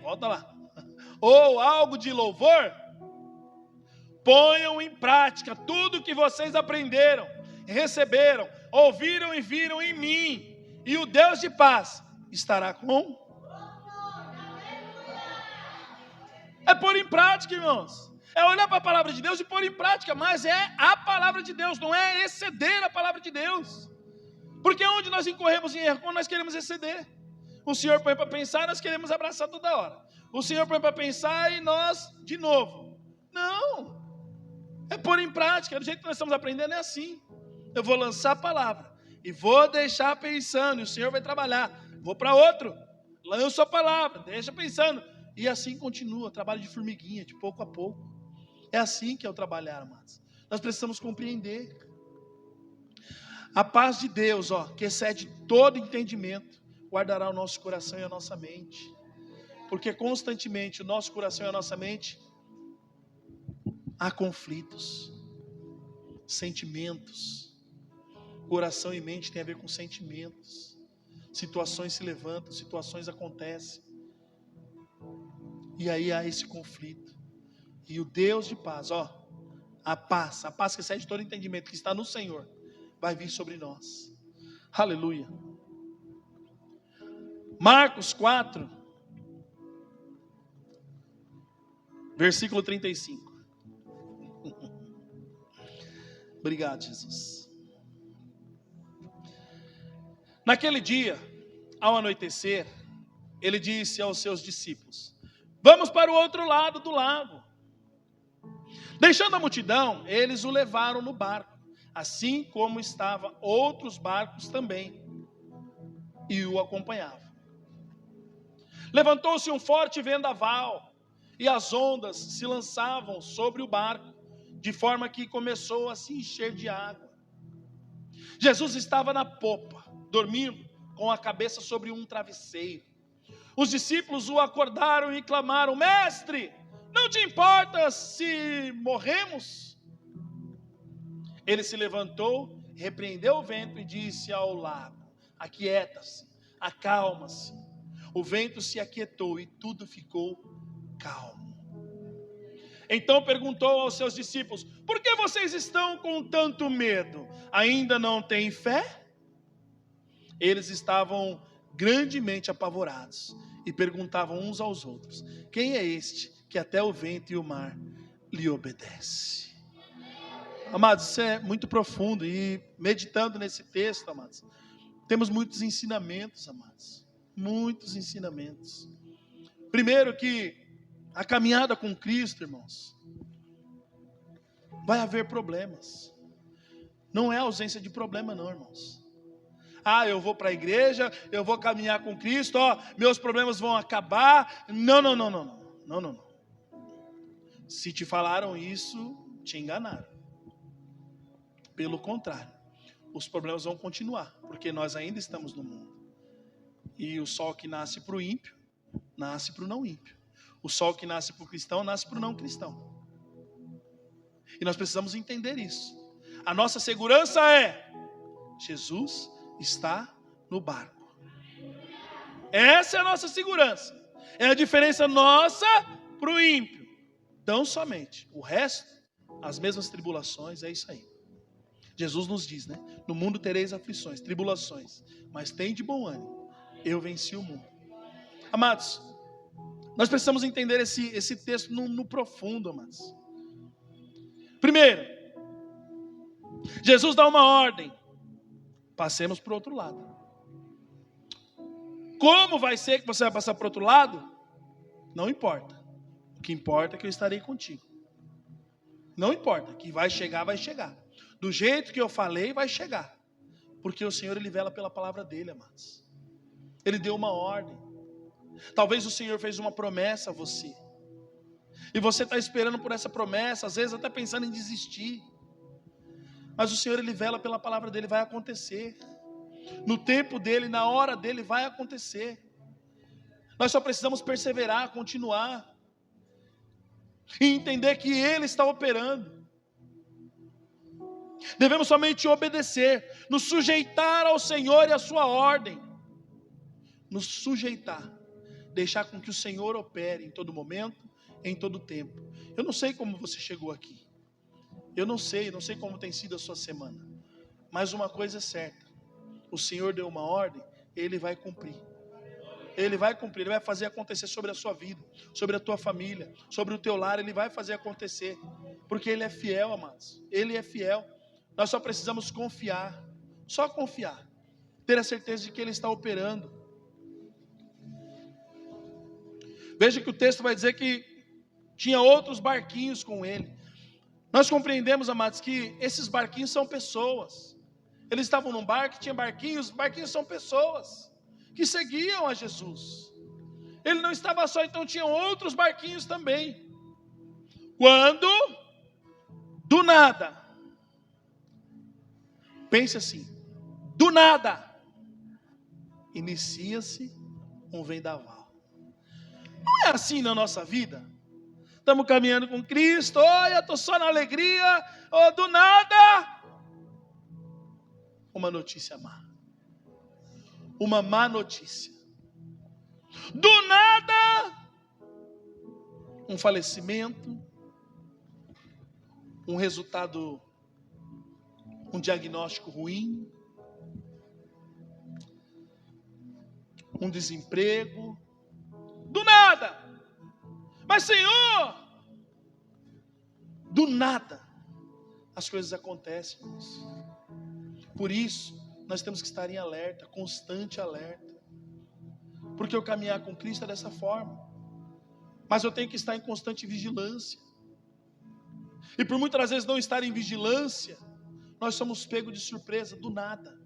volta lá, ou algo de louvor, ponham em prática tudo que vocês aprenderam, receberam, ouviram e viram em mim, e o Deus de paz estará com. É pôr em prática, irmãos. É olhar para a palavra de Deus e pôr em prática, mas é a palavra de Deus, não é exceder a palavra de Deus. Porque onde nós incorremos em erro, quando nós queremos exceder. O Senhor põe para pensar, nós queremos abraçar toda hora. O Senhor põe para pensar e nós, de novo. Não. É pôr em prática, do jeito que nós estamos aprendendo é assim. Eu vou lançar a palavra e vou deixar pensando, e o Senhor vai trabalhar. Vou para outro, lanço a palavra, deixa pensando. E assim continua, trabalho de formiguinha, de pouco a pouco. É assim que é o trabalhar, amados. Nós precisamos compreender. A paz de Deus, que excede todo entendimento, guardará o nosso coração e a nossa mente. Porque constantemente o nosso coração e a nossa mente há conflitos, sentimentos. Coração e mente tem a ver com sentimentos. Situações se levantam, situações acontecem. E aí há esse conflito. E o Deus de paz, a paz que excede todo entendimento, que está no Senhor, vai vir sobre nós. Aleluia. Marcos 4, versículo 35. Obrigado, Jesus. Naquele dia, ao anoitecer, ele disse aos seus discípulos: vamos para o outro lado do lago. Deixando a multidão, eles o levaram no barco, assim como estavam outros barcos também, e o acompanhavam. Levantou-se um forte vendaval, e as ondas se lançavam sobre o barco, de forma que começou a se encher de água. Jesus estava na popa, dormindo, com a cabeça sobre um travesseiro. Os discípulos o acordaram e clamaram: mestre, não te importas se morremos? Ele se levantou, repreendeu o vento e disse ao lago: aquieta-se, acalma-se. O vento se aquietou e tudo ficou calmo. Então perguntou aos seus discípulos: por que vocês estão com tanto medo? Ainda não têm fé? Eles estavam grandemente apavorados e perguntavam uns aos outros: quem é este que até o vento e o mar lhe obedece? Amados, isso é muito profundo, e meditando nesse texto, amados, temos muitos ensinamentos, amados, muitos ensinamentos. Primeiro, que a caminhada com Cristo, irmãos, vai haver problemas. Não é ausência de problema não, irmãos. Eu vou para a igreja, eu vou caminhar com Cristo, meus problemas vão acabar. Não. Se te falaram isso, te enganaram. Pelo contrário, os problemas vão continuar, porque nós ainda estamos no mundo. E o sol que nasce para o ímpio, nasce para o não ímpio. O sol que nasce para o cristão, nasce para o não cristão. E nós precisamos entender isso. A nossa segurança é: Jesus está no barco. Essa é a nossa segurança. É a diferença nossa para o ímpio. Tão somente. O resto, as mesmas tribulações, é isso aí. Jesus nos diz, no mundo tereis aflições, tribulações, mas tem de bom ânimo, eu venci o mundo. Amados, nós precisamos entender esse texto no profundo, amados. Primeiro, Jesus dá uma ordem: passemos para o outro lado. Como vai ser que você vai passar para o outro lado? Não importa. O que importa é que eu estarei contigo. Não importa, que vai chegar, vai chegar. Do jeito que eu falei, vai chegar. Porque o Senhor, Ele vela pela palavra dEle, amados. Ele deu uma ordem. Talvez o Senhor fez uma promessa a você, e você está esperando por essa promessa, às vezes até pensando em desistir. Mas o Senhor, Ele vela pela palavra dEle, vai acontecer. No tempo dEle, na hora dEle, vai acontecer. Nós só precisamos perseverar, continuar, e entender que Ele está operando. Devemos somente obedecer, nos sujeitar ao Senhor e à sua ordem. Nos sujeitar, deixar com que o Senhor opere em todo momento, em todo tempo. Eu não sei como você chegou aqui, Eu não sei como tem sido a sua semana, mas uma coisa é certa: o Senhor deu uma ordem, Ele vai cumprir. Ele vai cumprir, Ele vai fazer acontecer sobre a sua vida, sobre a tua família, sobre o teu lar. Ele vai fazer acontecer, porque Ele é fiel, amados. Ele é fiel. Nós só precisamos confiar, só confiar, ter a certeza de que Ele está operando. Veja que o texto vai dizer que tinha outros barquinhos com Ele. Nós compreendemos, amados, que esses barquinhos são pessoas. Eles estavam num barco, tinha barquinhos são pessoas que seguiam a Jesus. Ele não estava só, então tinham outros barquinhos também. Quando, do nada, pense assim, do nada, inicia-se um vendaval. Não é assim na nossa vida? Estamos caminhando com Cristo, olha, estou só na alegria, do nada, uma notícia má. Uma má notícia. Do nada, um falecimento, um resultado, um diagnóstico ruim, um desemprego. Do nada. Mas, Senhor, do nada, as coisas acontecem, irmãos. Por isso, nós temos que estar em alerta, constante alerta. Porque eu caminhar com Cristo é dessa forma. Mas eu tenho que estar em constante vigilância. E por muitas vezes não estar em vigilância, nós somos pegos de surpresa, do nada.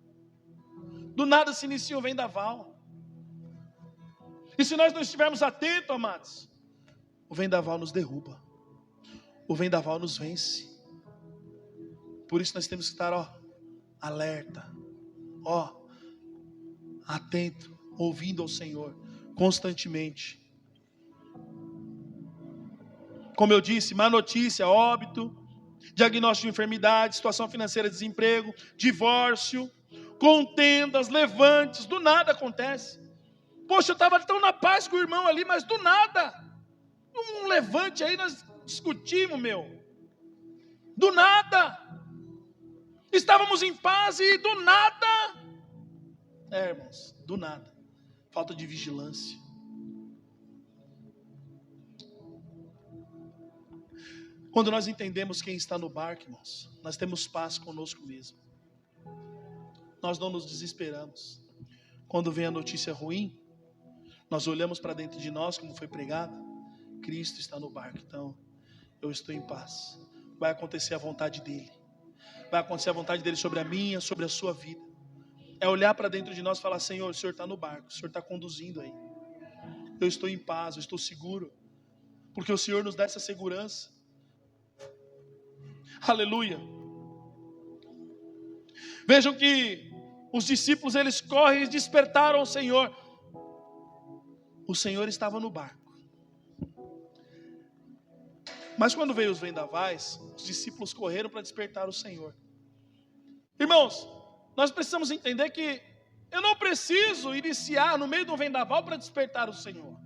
Do nada se inicia o vendaval. E se nós não estivermos atentos, amados, o vendaval nos derruba. O vendaval nos vence. Por isso nós temos que estar, alerta, atento, ouvindo ao Senhor constantemente. Como eu disse, má notícia, óbito, diagnóstico de enfermidade, situação financeira, desemprego, divórcio, contendas, levantes, do nada acontece. Poxa, eu estava tão na paz com o irmão ali, mas do nada, um levante aí, nós discutimos, do nada, estávamos em paz e do nada, irmãos, do nada, falta de vigilância. Quando nós entendemos quem está no barco, irmãos, nós temos paz conosco mesmo. Nós não nos desesperamos. Quando vem a notícia ruim, nós olhamos para dentro de nós, como foi pregado, Cristo está no barco, então eu estou em paz. Vai acontecer a vontade dEle. Vai acontecer a vontade dEle sobre a minha, sobre a sua vida. É olhar para dentro de nós e falar: Senhor, o Senhor está no barco, o Senhor está conduzindo aí. Eu estou em paz, eu estou seguro, porque o Senhor nos dá essa segurança. Aleluia. Vejam que os discípulos, eles correm e despertaram o Senhor. O Senhor estava no barco. Mas quando veio os vendavais, os discípulos correram para despertar o Senhor. Irmãos, nós precisamos entender que eu não preciso iniciar no meio do vendaval para despertar o Senhor.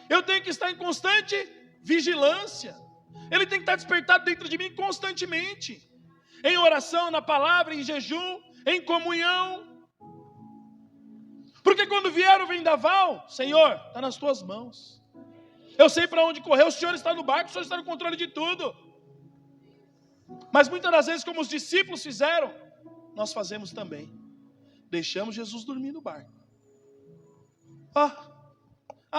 Eu tenho que estar em constante vigilância. Ele tem que estar despertado dentro de mim constantemente. Em oração, na palavra, em jejum, em comunhão. Porque quando vier o vendaval, Senhor, está nas tuas mãos. Eu sei para onde correr, o Senhor está no barco, o Senhor está no controle de tudo. Mas muitas das vezes, como os discípulos fizeram, nós fazemos também. Deixamos Jesus dormir no barco.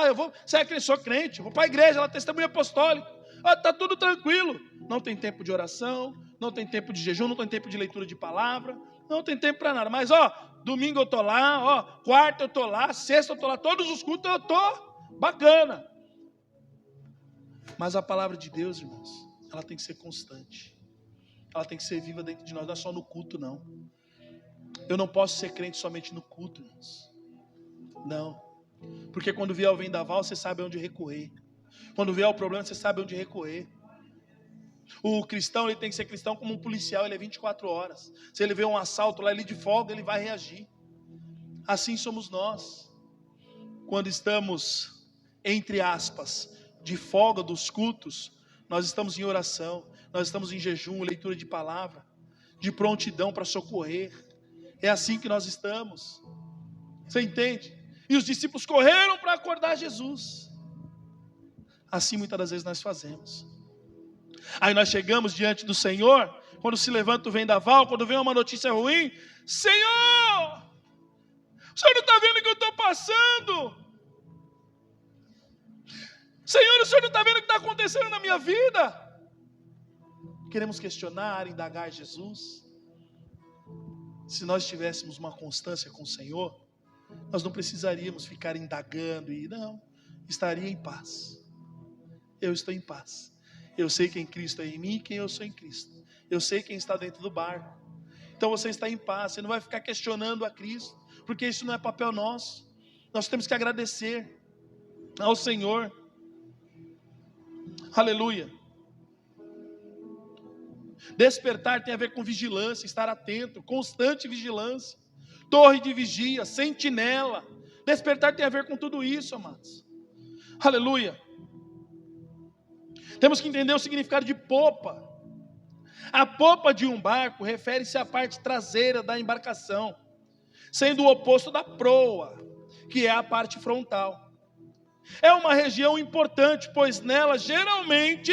Eu vou, sou crente, eu vou para a igreja, ela é testemunha apostólica. Está tudo tranquilo. Não tem tempo de oração, não tem tempo de jejum, não tem tempo de leitura de palavra, não tem tempo para nada. Mas domingo eu estou lá, quarta eu estou lá, sexta eu estou lá, todos os cultos eu estou bacana. Mas a palavra de Deus, irmãos, ela tem que ser constante. Ela tem que ser viva dentro de nós, não é só no culto, não. Eu não posso ser crente somente no culto, irmãos. Não. Porque quando vier o vendaval, você sabe onde recorrer. Quando vier o problema, você sabe onde recorrer. O cristão, ele tem que ser cristão como um policial, ele é 24 horas. Se ele vê um assalto lá, ele de folga, ele vai reagir. Assim somos nós. Quando estamos, entre aspas, de folga dos cultos, nós estamos em oração. nós estamos em jejum, leitura de palavra, de prontidão para socorrer. É assim que nós estamos. Você entende? E os discípulos correram para acordar Jesus. Assim muitas das vezes nós fazemos. Aí nós chegamos diante do Senhor, quando se levanta o vendaval, quando vem uma notícia ruim: Senhor, o Senhor não está vendo o que eu estou passando? Senhor, o Senhor não está vendo o que está acontecendo na minha vida? Queremos questionar, indagar Jesus. Se nós tivéssemos uma constância com o Senhor, nós não precisaríamos ficar indagando e não, estaria em paz. Eu estou em paz. Eu sei quem Cristo é em mim e quem eu sou em Cristo. Eu sei quem está dentro do barco. Então você está em paz, você não vai ficar questionando a Cristo, porque isso não é papel nosso. Nós temos que agradecer ao Senhor. Aleluia. Despertar tem a ver com vigilância, estar atento, constante vigilância, torre de vigia, sentinela. Despertar tem a ver com tudo isso, amados. Aleluia. Temos que entender o significado de popa. A popa de um barco refere-se à parte traseira da embarcação, sendo o oposto da proa, que é a parte frontal. É uma região importante, pois nela geralmente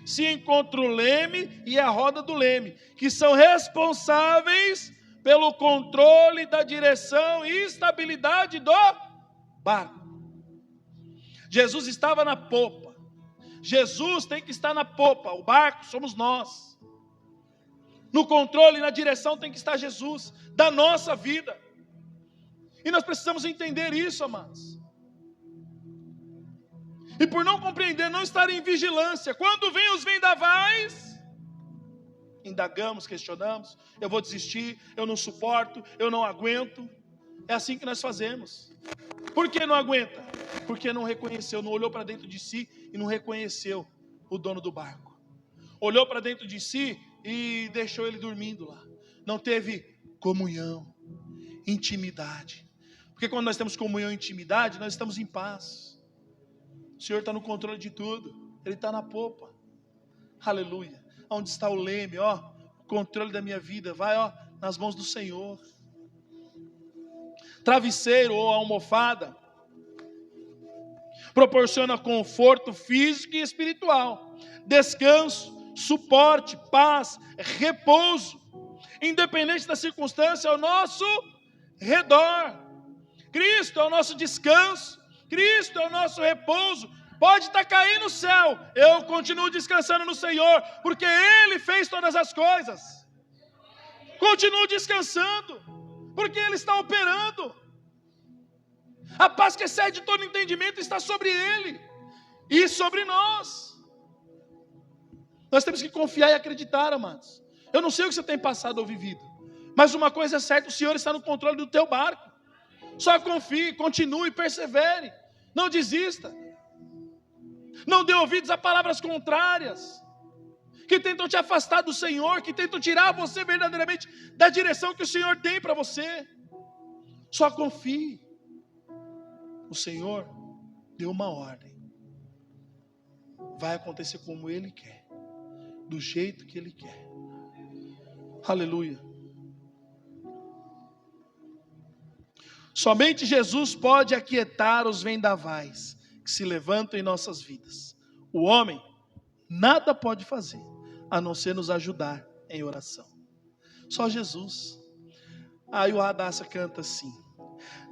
se encontra o leme e a roda do leme, que são responsáveis pelo controle da direção e estabilidade do barco. Jesus estava na popa. Jesus tem que estar na popa. O barco somos nós. No controle e na direção tem que estar Jesus, da nossa vida. E nós precisamos entender isso, amados. E por não compreender, não estar em vigilância, quando vem os vendavais, indagamos, questionamos: eu vou desistir, eu não suporto, eu não aguento. É assim que nós fazemos. Por que não aguenta? Porque não reconheceu, não olhou para dentro de si e não reconheceu o dono do barco. Olhou para dentro de si e deixou ele dormindo lá. Não teve comunhão, intimidade. Porque quando nós temos comunhão e intimidade, nós estamos em paz. O Senhor está no controle de tudo. Ele está na popa. Aleluia. Onde está o leme, ó, o controle da minha vida, vai, ó, nas mãos do Senhor. Travesseiro ou almofada proporciona conforto físico e espiritual, descanso, suporte, paz, repouso, independente da circunstância ao nosso redor. Cristo é o nosso descanso, Cristo é o nosso repouso. Pode estar caindo o céu, eu continuo descansando no Senhor, porque Ele fez todas as coisas. Continuo descansando, porque Ele está operando. A paz que excede todo entendimento está sobre Ele e sobre nós. Nós temos que confiar e acreditar, amados. Eu não sei o que você tem passado ou vivido, mas uma coisa é certa: o Senhor está no controle do teu barco. Só confie, continue, persevere. Não desista. Não dê ouvidos a palavras contrárias, que tentam te afastar do Senhor, que tentam tirar você verdadeiramente da direção que o Senhor tem para você. Só confie. O Senhor deu uma ordem. Vai acontecer como Ele quer, do jeito que Ele quer. Aleluia. Somente Jesus pode aquietar os vendavais que se levantam em nossas vidas. O homem nada pode fazer, a não ser nos ajudar em oração. Só Jesus. Aí o Radassa canta assim: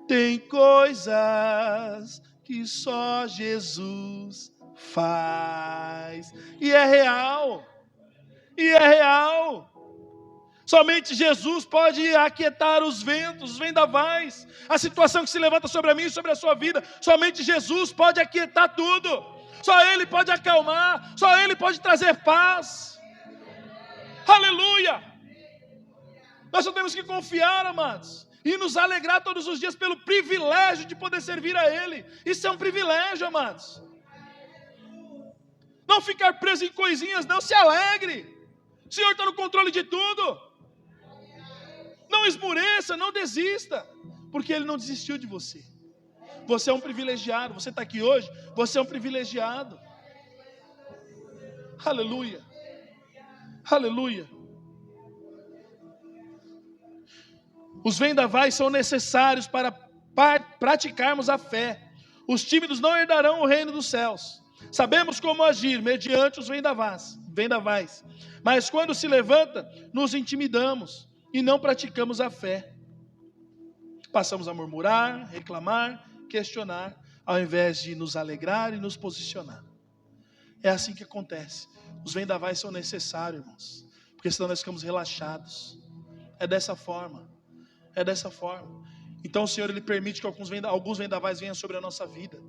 tem coisas que só Jesus faz. E é real. E é real. Somente Jesus pode aquietar os ventos, os vendavais, a situação que se levanta sobre a mim e sobre a sua vida. Somente Jesus pode aquietar tudo. Só Ele pode acalmar. Só Ele pode trazer paz. Aleluia. Nós só temos que confiar, amados, e nos alegrar todos os dias pelo privilégio de poder servir a Ele. Isso é um privilégio, amados. Não ficar preso em coisinhas, não. Se alegre. O Senhor está no controle de tudo. Não esmoreça, não desista, porque Ele não desistiu de você. Você é um privilegiado. Você está aqui hoje, você é um privilegiado. Aleluia. Aleluia. Os vendavais são necessários para praticarmos a fé. Os tímidos não herdarão o reino dos céus. Sabemos como agir mediante os vendavais. Mas quando se levanta, nos intimidamos e não praticamos a fé. Passamos a murmurar, reclamar, questionar, ao invés de nos alegrar e nos posicionar. É assim que acontece. Os vendavais são necessários, irmãos, porque senão nós ficamos relaxados. É dessa forma. Então o Senhor, Ele permite que alguns vendavais venham sobre a nossa vida,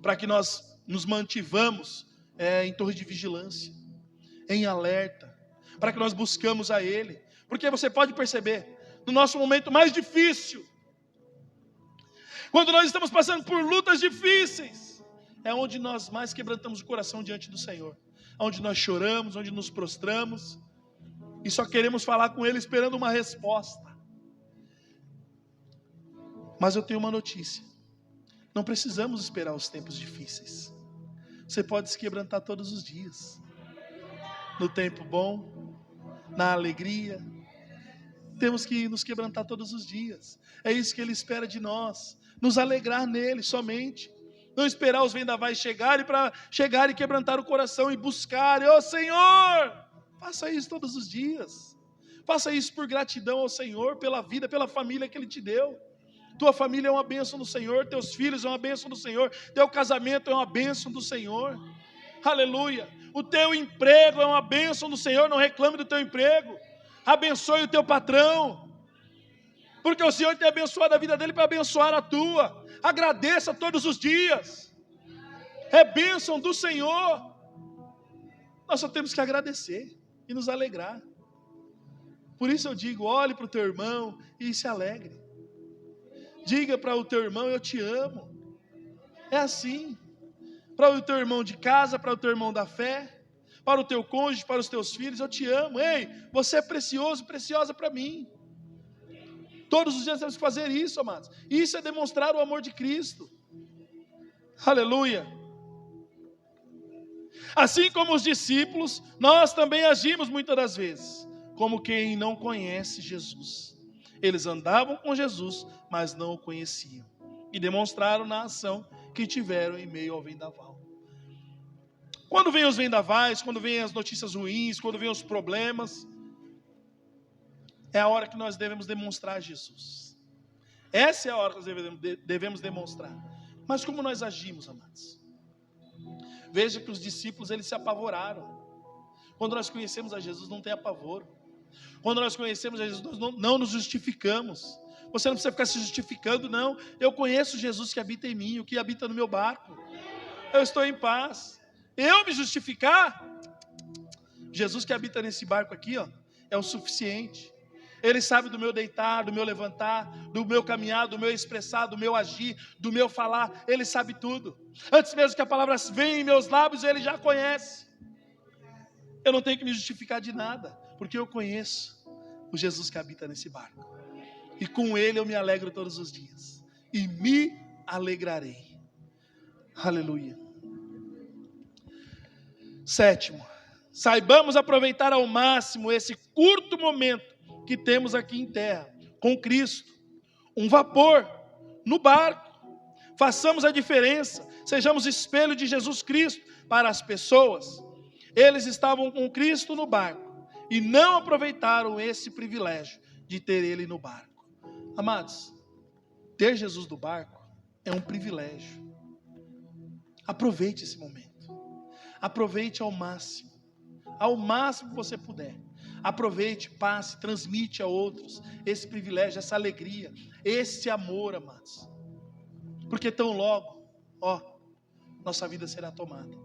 para que nós nos mantivamos em torre de vigilância, em alerta, para que nós buscamos a Ele. Porque você pode perceber, no nosso momento mais difícil, quando nós estamos passando por lutas difíceis, é onde nós mais quebrantamos o coração diante do Senhor, onde nós choramos, onde nos prostramos, e só queremos falar com Ele esperando uma resposta. Mas eu tenho uma notícia: não precisamos esperar os tempos difíceis. Você pode se quebrantar todos os dias, no tempo bom, na alegria. Temos que nos quebrantar todos os dias. É isso que Ele espera de nós, nos alegrar nele somente. Não esperar os vendavais chegarem para chegar e quebrantar o coração e buscar. Ó Senhor, faça isso todos os dias. Faça isso por gratidão ao Senhor, pela vida, pela família que Ele te deu. Tua família é uma bênção do Senhor, teus filhos é uma bênção do Senhor, teu casamento é uma bênção do Senhor. Aleluia. O teu emprego é uma bênção do Senhor, não reclame do teu emprego. Abençoe o teu patrão, porque o Senhor tem abençoado a vida dele para abençoar a tua. Agradeça todos os dias. É bênção do Senhor. Nós só temos que agradecer e nos alegrar. Por isso eu digo, olhe para o teu irmão e se alegre. Diga para o teu irmão, eu te amo. É assim. Para o teu irmão de casa, para o teu irmão da fé, para o teu cônjuge, para os teus filhos, eu te amo. Ei, você é precioso, preciosa para mim. Todos os dias temos que fazer isso, amados. Isso é demonstrar o amor de Cristo. Aleluia. Assim como os discípulos, nós também agimos muitas das vezes como quem não conhece Jesus. Eles andavam com Jesus, mas não o conheciam. E demonstraram na ação que tiveram em meio ao vendaval. Quando vem os vendavais, quando vem as notícias ruins, quando vem os problemas, é a hora que nós devemos demonstrar Jesus. Essa é a hora que nós devemos demonstrar. Mas como nós agimos, amados? Veja que os discípulos, eles se apavoraram. Quando nós conhecemos a Jesus, não tem apavoro. Quando nós conhecemos a Jesus, nós não nos justificamos. Você não precisa ficar se justificando, não. Eu conheço Jesus que habita em mim, o que habita no meu barco. Eu estou em paz. Eu me justificar? Jesus que habita nesse barco aqui, ó, é o suficiente. Ele sabe do meu deitar, do meu levantar, do meu caminhar, do meu expressar, do meu agir, do meu falar. Ele sabe tudo. Antes mesmo que a palavra venha em meus lábios, Ele já conhece. Eu não tenho que me justificar de nada, porque eu conheço o Jesus que habita nesse barco. E com Ele eu me alegro todos os dias. E me alegrarei. Aleluia. Sétimo, saibamos aproveitar ao máximo esse curto momento que temos aqui em terra, com Cristo. Um vapor no barco. Façamos a diferença. Sejamos espelho de Jesus Cristo para as pessoas. Eles estavam com Cristo no barco e não aproveitaram esse privilégio de ter Ele no barco. Amados, ter Jesus no barco é um privilégio. Aproveite esse momento. Aproveite ao máximo que você puder. Aproveite, passe, transmite a outros esse privilégio, essa alegria, esse amor, amados. Porque tão logo, nossa vida será tomada.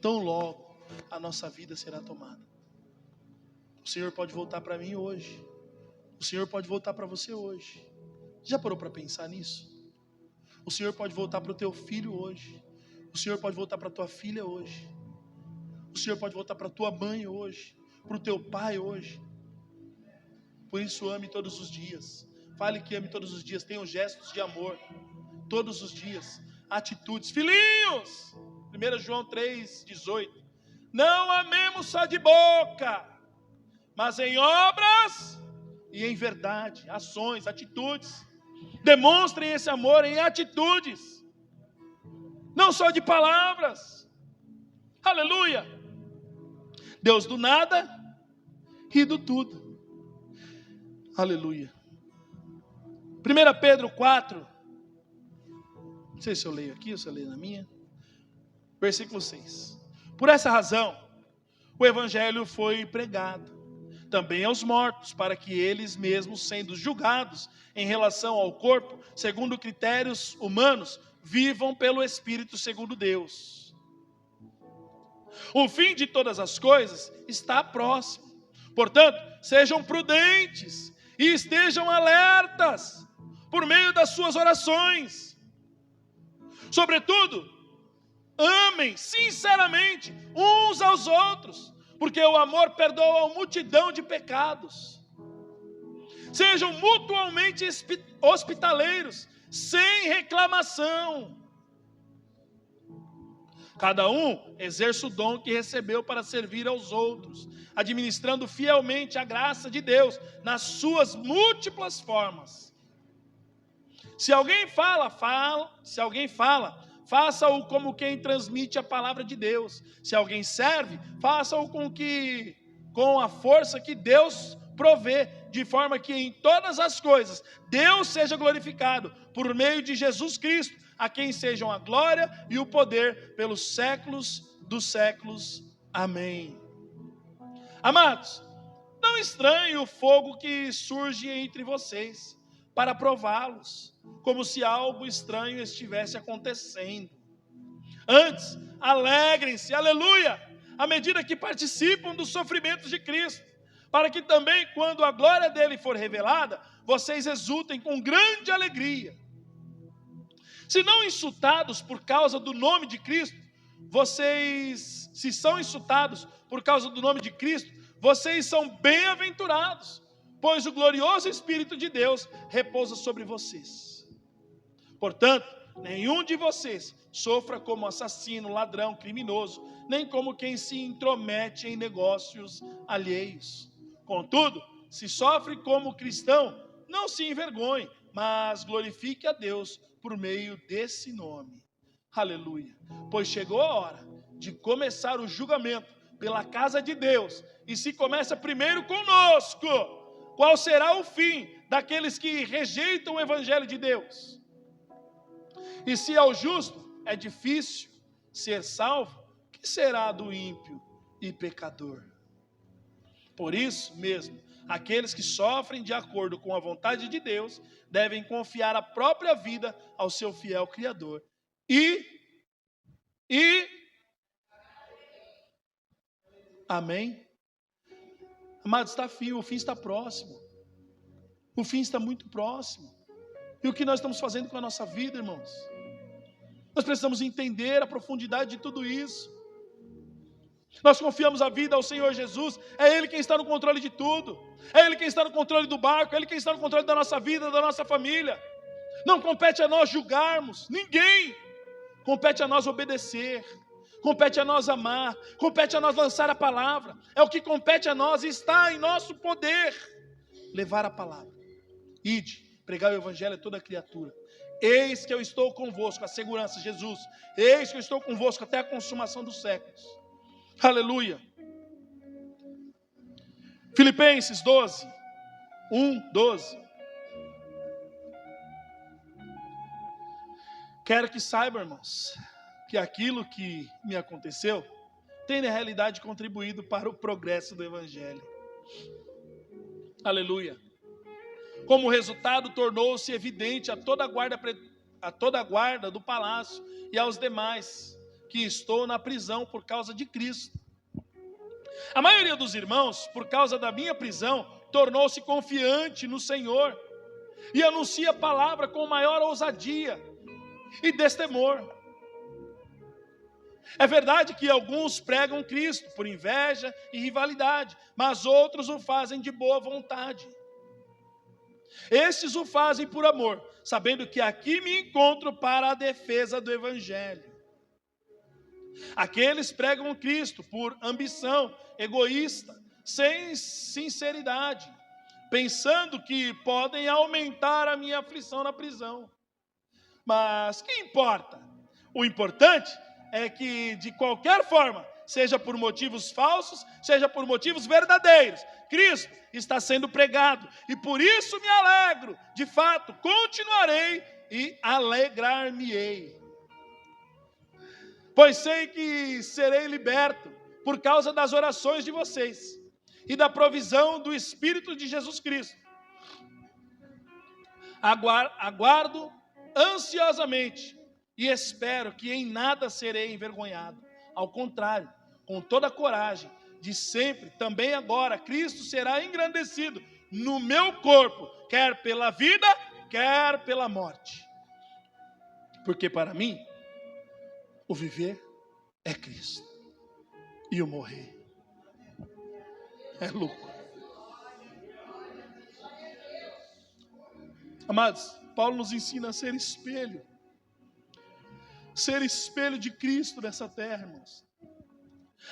Tão logo a nossa vida será tomada. O Senhor pode voltar para mim hoje. O Senhor pode voltar para você hoje. Já parou para pensar nisso? O Senhor pode voltar para o teu filho hoje. O Senhor pode voltar para a tua filha hoje. O Senhor pode voltar para a tua mãe hoje. Para o teu pai hoje. Por isso ame todos os dias. Fale que ame todos os dias. Tenha gestos de amor todos os dias. Atitudes. Filhinhos! 1 João 3,18. Não amemos só de boca, mas em obras e em verdade, ações, atitudes. Demonstrem esse amor em atitudes, não só de palavras. Aleluia! Deus do nada e do tudo. Aleluia. 1 Pedro 4, não sei se eu leio aqui ou se eu leio na minha, versículo 6. Por essa razão, o evangelho foi pregado também aos mortos, para que eles mesmos, sendo julgados em relação ao corpo, segundo critérios humanos, vivam pelo Espírito segundo Deus. O fim de todas as coisas está próximo. Portanto, sejam prudentes e estejam alertas por meio das suas orações. Sobretudo, amem sinceramente uns aos outros, porque o amor perdoa uma multidão de pecados. Sejam mutuamente hospitaleiros, sem reclamação. Cada um exerça o dom que recebeu para servir aos outros, administrando fielmente a graça de Deus nas suas múltiplas formas. Se alguém fala, faça-o como quem transmite a palavra de Deus. Se alguém serve, faça-o com a força que Deus provê, de forma que em todas as coisas Deus seja glorificado por meio de Jesus Cristo, a quem sejam a glória e o poder pelos séculos dos séculos. Amém. Amados, não estranhe o fogo que surge entre vocês para prová-los, como se algo estranho estivesse acontecendo. Antes, alegrem-se, aleluia, à medida que participam dos sofrimentos de Cristo, para que também, quando a glória dele for revelada, vocês exultem com grande alegria. Se não insultados por causa do nome de Cristo, se são insultados por causa do nome de Cristo, vocês são bem-aventurados, pois o glorioso Espírito de Deus repousa sobre vocês. Portanto, nenhum de vocês sofra como assassino, ladrão, criminoso, nem como quem se intromete em negócios alheios. Contudo, se sofre como cristão, não se envergonhe, mas glorifique a Deus por meio desse nome. Aleluia. Pois chegou a hora de começar o julgamento pela casa de Deus, e se começa primeiro conosco. Qual será o fim daqueles que rejeitam o evangelho de Deus? E se ao justo é difícil ser salvo, o que será do ímpio e pecador? Por isso mesmo, aqueles que sofrem de acordo com a vontade de Deus devem confiar a própria vida ao seu fiel Criador. Amém? Amados, o fim está próximo. O fim está muito próximo. E o que nós estamos fazendo com a nossa vida, irmãos? Nós precisamos entender a profundidade de tudo isso. Nós confiamos a vida ao Senhor Jesus. É Ele quem está no controle de tudo. É Ele quem está no controle do barco. É Ele quem está no controle da nossa vida, da nossa família. Não compete a nós julgarmos ninguém. Compete a nós obedecer. Compete a nós amar. Compete a nós lançar a palavra. É o que compete a nós e está em nosso poder. Levar a palavra. Ide, pregar o evangelho a toda criatura. Eis que eu estou convosco, a segurança, Jesus. Eis que eu estou convosco até a consumação dos séculos. Aleluia. Filipenses 12, 12. Quero que saibam, irmãos, que aquilo que me aconteceu tem na realidade contribuído para o progresso do evangelho. Aleluia. Como resultado, tornou-se evidente a toda a guarda do palácio e aos demais que estou na prisão por causa de Cristo. A maioria dos irmãos, por causa da minha prisão, tornou-se confiante no Senhor e anuncia a palavra com maior ousadia e destemor. É verdade que alguns pregam Cristo por inveja e rivalidade, mas outros o fazem de boa vontade. Estes o fazem por amor, sabendo que aqui me encontro para a defesa do evangelho. Aqueles pregam Cristo por ambição egoísta, sem sinceridade, pensando que podem aumentar a minha aflição na prisão. Mas que importa? O importante é que, de qualquer forma, seja por motivos falsos, seja por motivos verdadeiros, Cristo está sendo pregado, e por isso me alegro, de fato, continuarei e alegrar-me-ei. Pois sei que serei liberto por causa das orações de vocês e da provisão do Espírito de Jesus Cristo. Aguardo ansiosamente e espero que em nada serei envergonhado. Ao contrário, com toda a coragem de sempre, também agora, Cristo será engrandecido no meu corpo, quer pela vida, quer pela morte. Porque para mim, o viver é Cristo e o morrer é lucro. Amados, Paulo nos ensina a ser espelho de Cristo nessa terra, irmãos.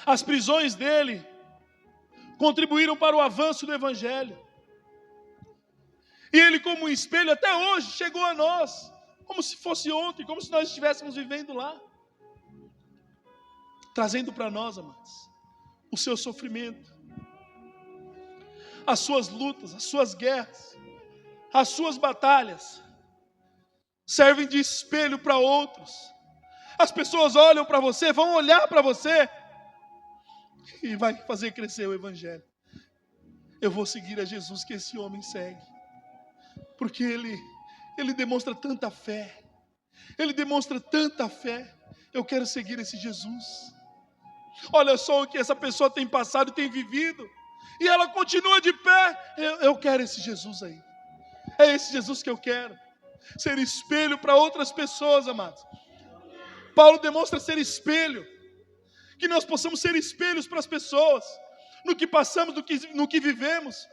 As prisões dele contribuíram para o avanço do Evangelho. E ele, como um espelho, até hoje chegou a nós, como se fosse ontem, como se nós estivéssemos vivendo lá. Trazendo para nós, amados, o seu sofrimento, as suas lutas, as suas guerras, as suas batalhas, servem de espelho para outros. As pessoas olham para você, vão olhar para você, e vai fazer crescer o Evangelho. Eu vou seguir a Jesus que esse homem segue, porque ele demonstra tanta fé, eu quero seguir esse Jesus. Olha só o que essa pessoa tem passado e tem vivido, e ela continua de pé. Eu quero esse Jesus aí, é esse Jesus que eu quero, ser espelho para outras pessoas, amados. Paulo demonstra ser espelho, que nós possamos ser espelhos para as pessoas, no que passamos, no que vivemos,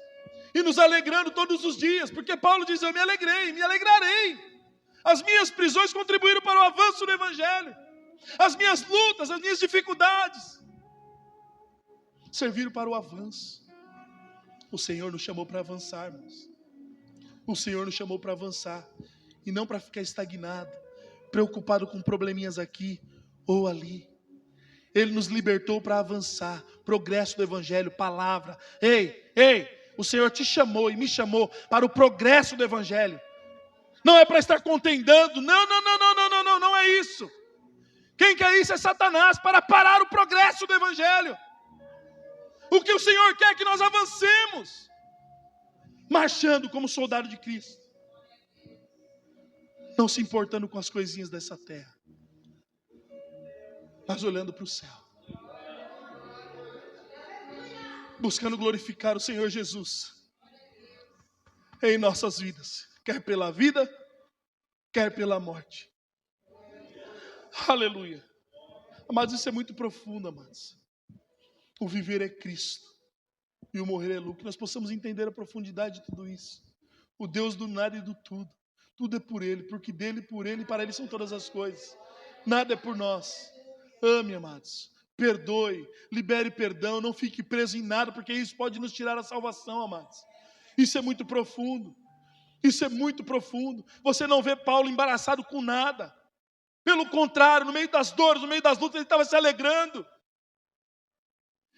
e nos alegrando todos os dias, porque Paulo diz: eu me alegrarei. As minhas prisões contribuíram para o avanço do Evangelho, as minhas lutas, as minhas dificuldades serviram para o avanço. O Senhor nos chamou para avançar, irmãos. O Senhor nos chamou para avançar, e não para ficar estagnado, preocupado com probleminhas aqui ou ali. Ele nos libertou para avançar, progresso do Evangelho, palavra. Ei, o Senhor te chamou e me chamou para o progresso do Evangelho. Não é para estar contendendo, não é isso. Quem quer isso é Satanás, para parar o progresso do Evangelho. O que o Senhor quer é que nós avancemos, marchando como soldado de Cristo, não se importando com as coisinhas dessa terra, mas olhando para o céu, buscando glorificar o Senhor Jesus em nossas vidas, quer pela vida, quer pela morte. Aleluia. Amados, isso é muito profundo, amados. O viver é Cristo e o morrer é lucro. Que nós possamos entender a profundidade de tudo isso. O Deus do nada e do tudo. Tudo é por Ele, porque dele, por Ele e para Ele são todas as coisas. Nada é por nós. Ame, amados. Perdoe, libere perdão, não fique preso em nada, porque isso pode nos tirar a salvação, amados. Isso é muito profundo. Isso é muito profundo. Você não vê Paulo embaraçado com nada. Pelo contrário, no meio das dores, no meio das lutas, ele estava se alegrando.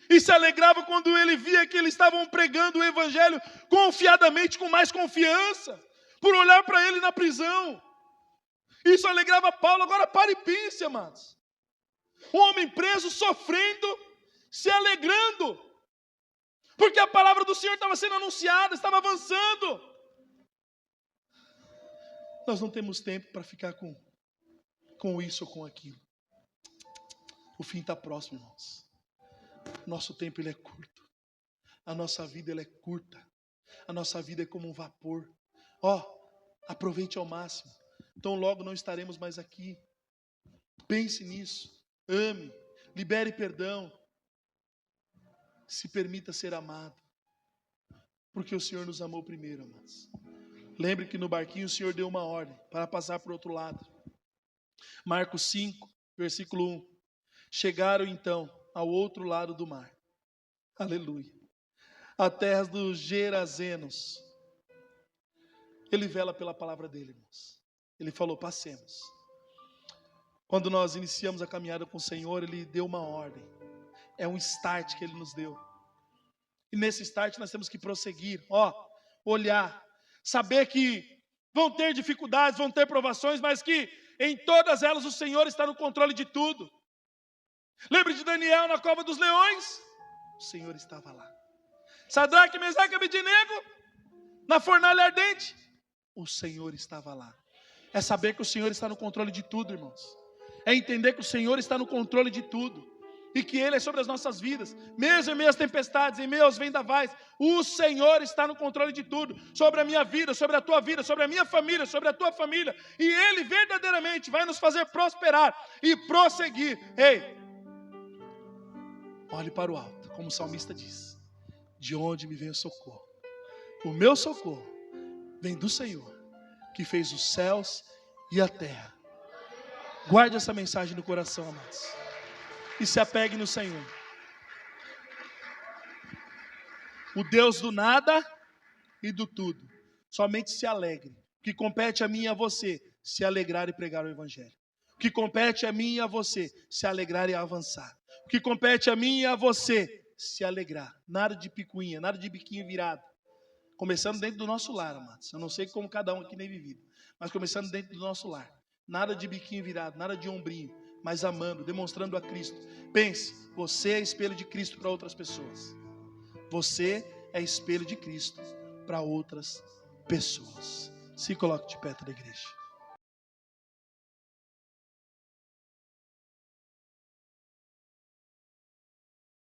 E se alegrava quando ele via que eles estavam pregando o Evangelho confiadamente, com mais confiança, por olhar para ele na prisão. Isso alegrava Paulo. Agora pare e pense, amados. Um homem preso, sofrendo, se alegrando, porque a palavra do Senhor estava sendo anunciada, estava avançando. Nós não temos tempo para ficar com isso ou com aquilo. O fim está próximo, irmãos. Nosso tempo ele é curto. A nossa vida ela é curta. A nossa vida é como um vapor. Aproveite ao máximo. Então logo não estaremos mais aqui. Pense nisso. Ame. Libere perdão. Se permita ser amado. Porque o Senhor nos amou primeiro, amados. Lembre que no barquinho o Senhor deu uma ordem para passar para o outro lado. Marcos 5, versículo 1. Chegaram então ao outro lado do mar. Aleluia. A terra dos Gerazenos. Ele vela pela palavra dele, irmãos. Ele falou, passemos. Quando nós iniciamos a caminhada com o Senhor, Ele deu uma ordem. É um start que Ele nos deu. E nesse start nós temos que prosseguir, olhar, saber que vão ter dificuldades, vão ter provações, mas que em todas elas o Senhor está no controle de tudo. Lembre de Daniel na cova dos leões? O Senhor estava lá. Sadraque, Mesaque e Abednego na fornalha ardente? O Senhor estava lá. É saber que o Senhor está no controle de tudo, irmãos. É entender que o Senhor está no controle de tudo. E que Ele é sobre as nossas vidas. Mesmo em meio às tempestades, em meio aos vendavais, o Senhor está no controle de tudo. Sobre a minha vida, sobre a tua vida, sobre a minha família, sobre a tua família. E Ele verdadeiramente vai nos fazer prosperar e prosseguir. Ei, olhe para o alto, como o salmista diz. De onde me vem o socorro? O meu socorro vem do Senhor, que fez os céus e a terra. Guarde essa mensagem no coração, amados. E se apegue no Senhor. O Deus do nada e do tudo. Somente se alegre. O que compete a mim e a você, se alegrar e pregar o Evangelho. O que compete a mim e a você, se alegrar e avançar. O que compete a mim e a você, se alegrar. Nada de picuinha, nada de biquinho virado. Começando dentro do nosso lar, amados. Eu não sei como cada um aqui tem vivido, mas começando dentro do nosso lar. Nada de biquinho virado, nada de ombrinho, mas amando, demonstrando a Cristo. Pense, você é espelho de Cristo para outras pessoas. Você é espelho de Cristo para outras pessoas. Se coloque de pé da igreja.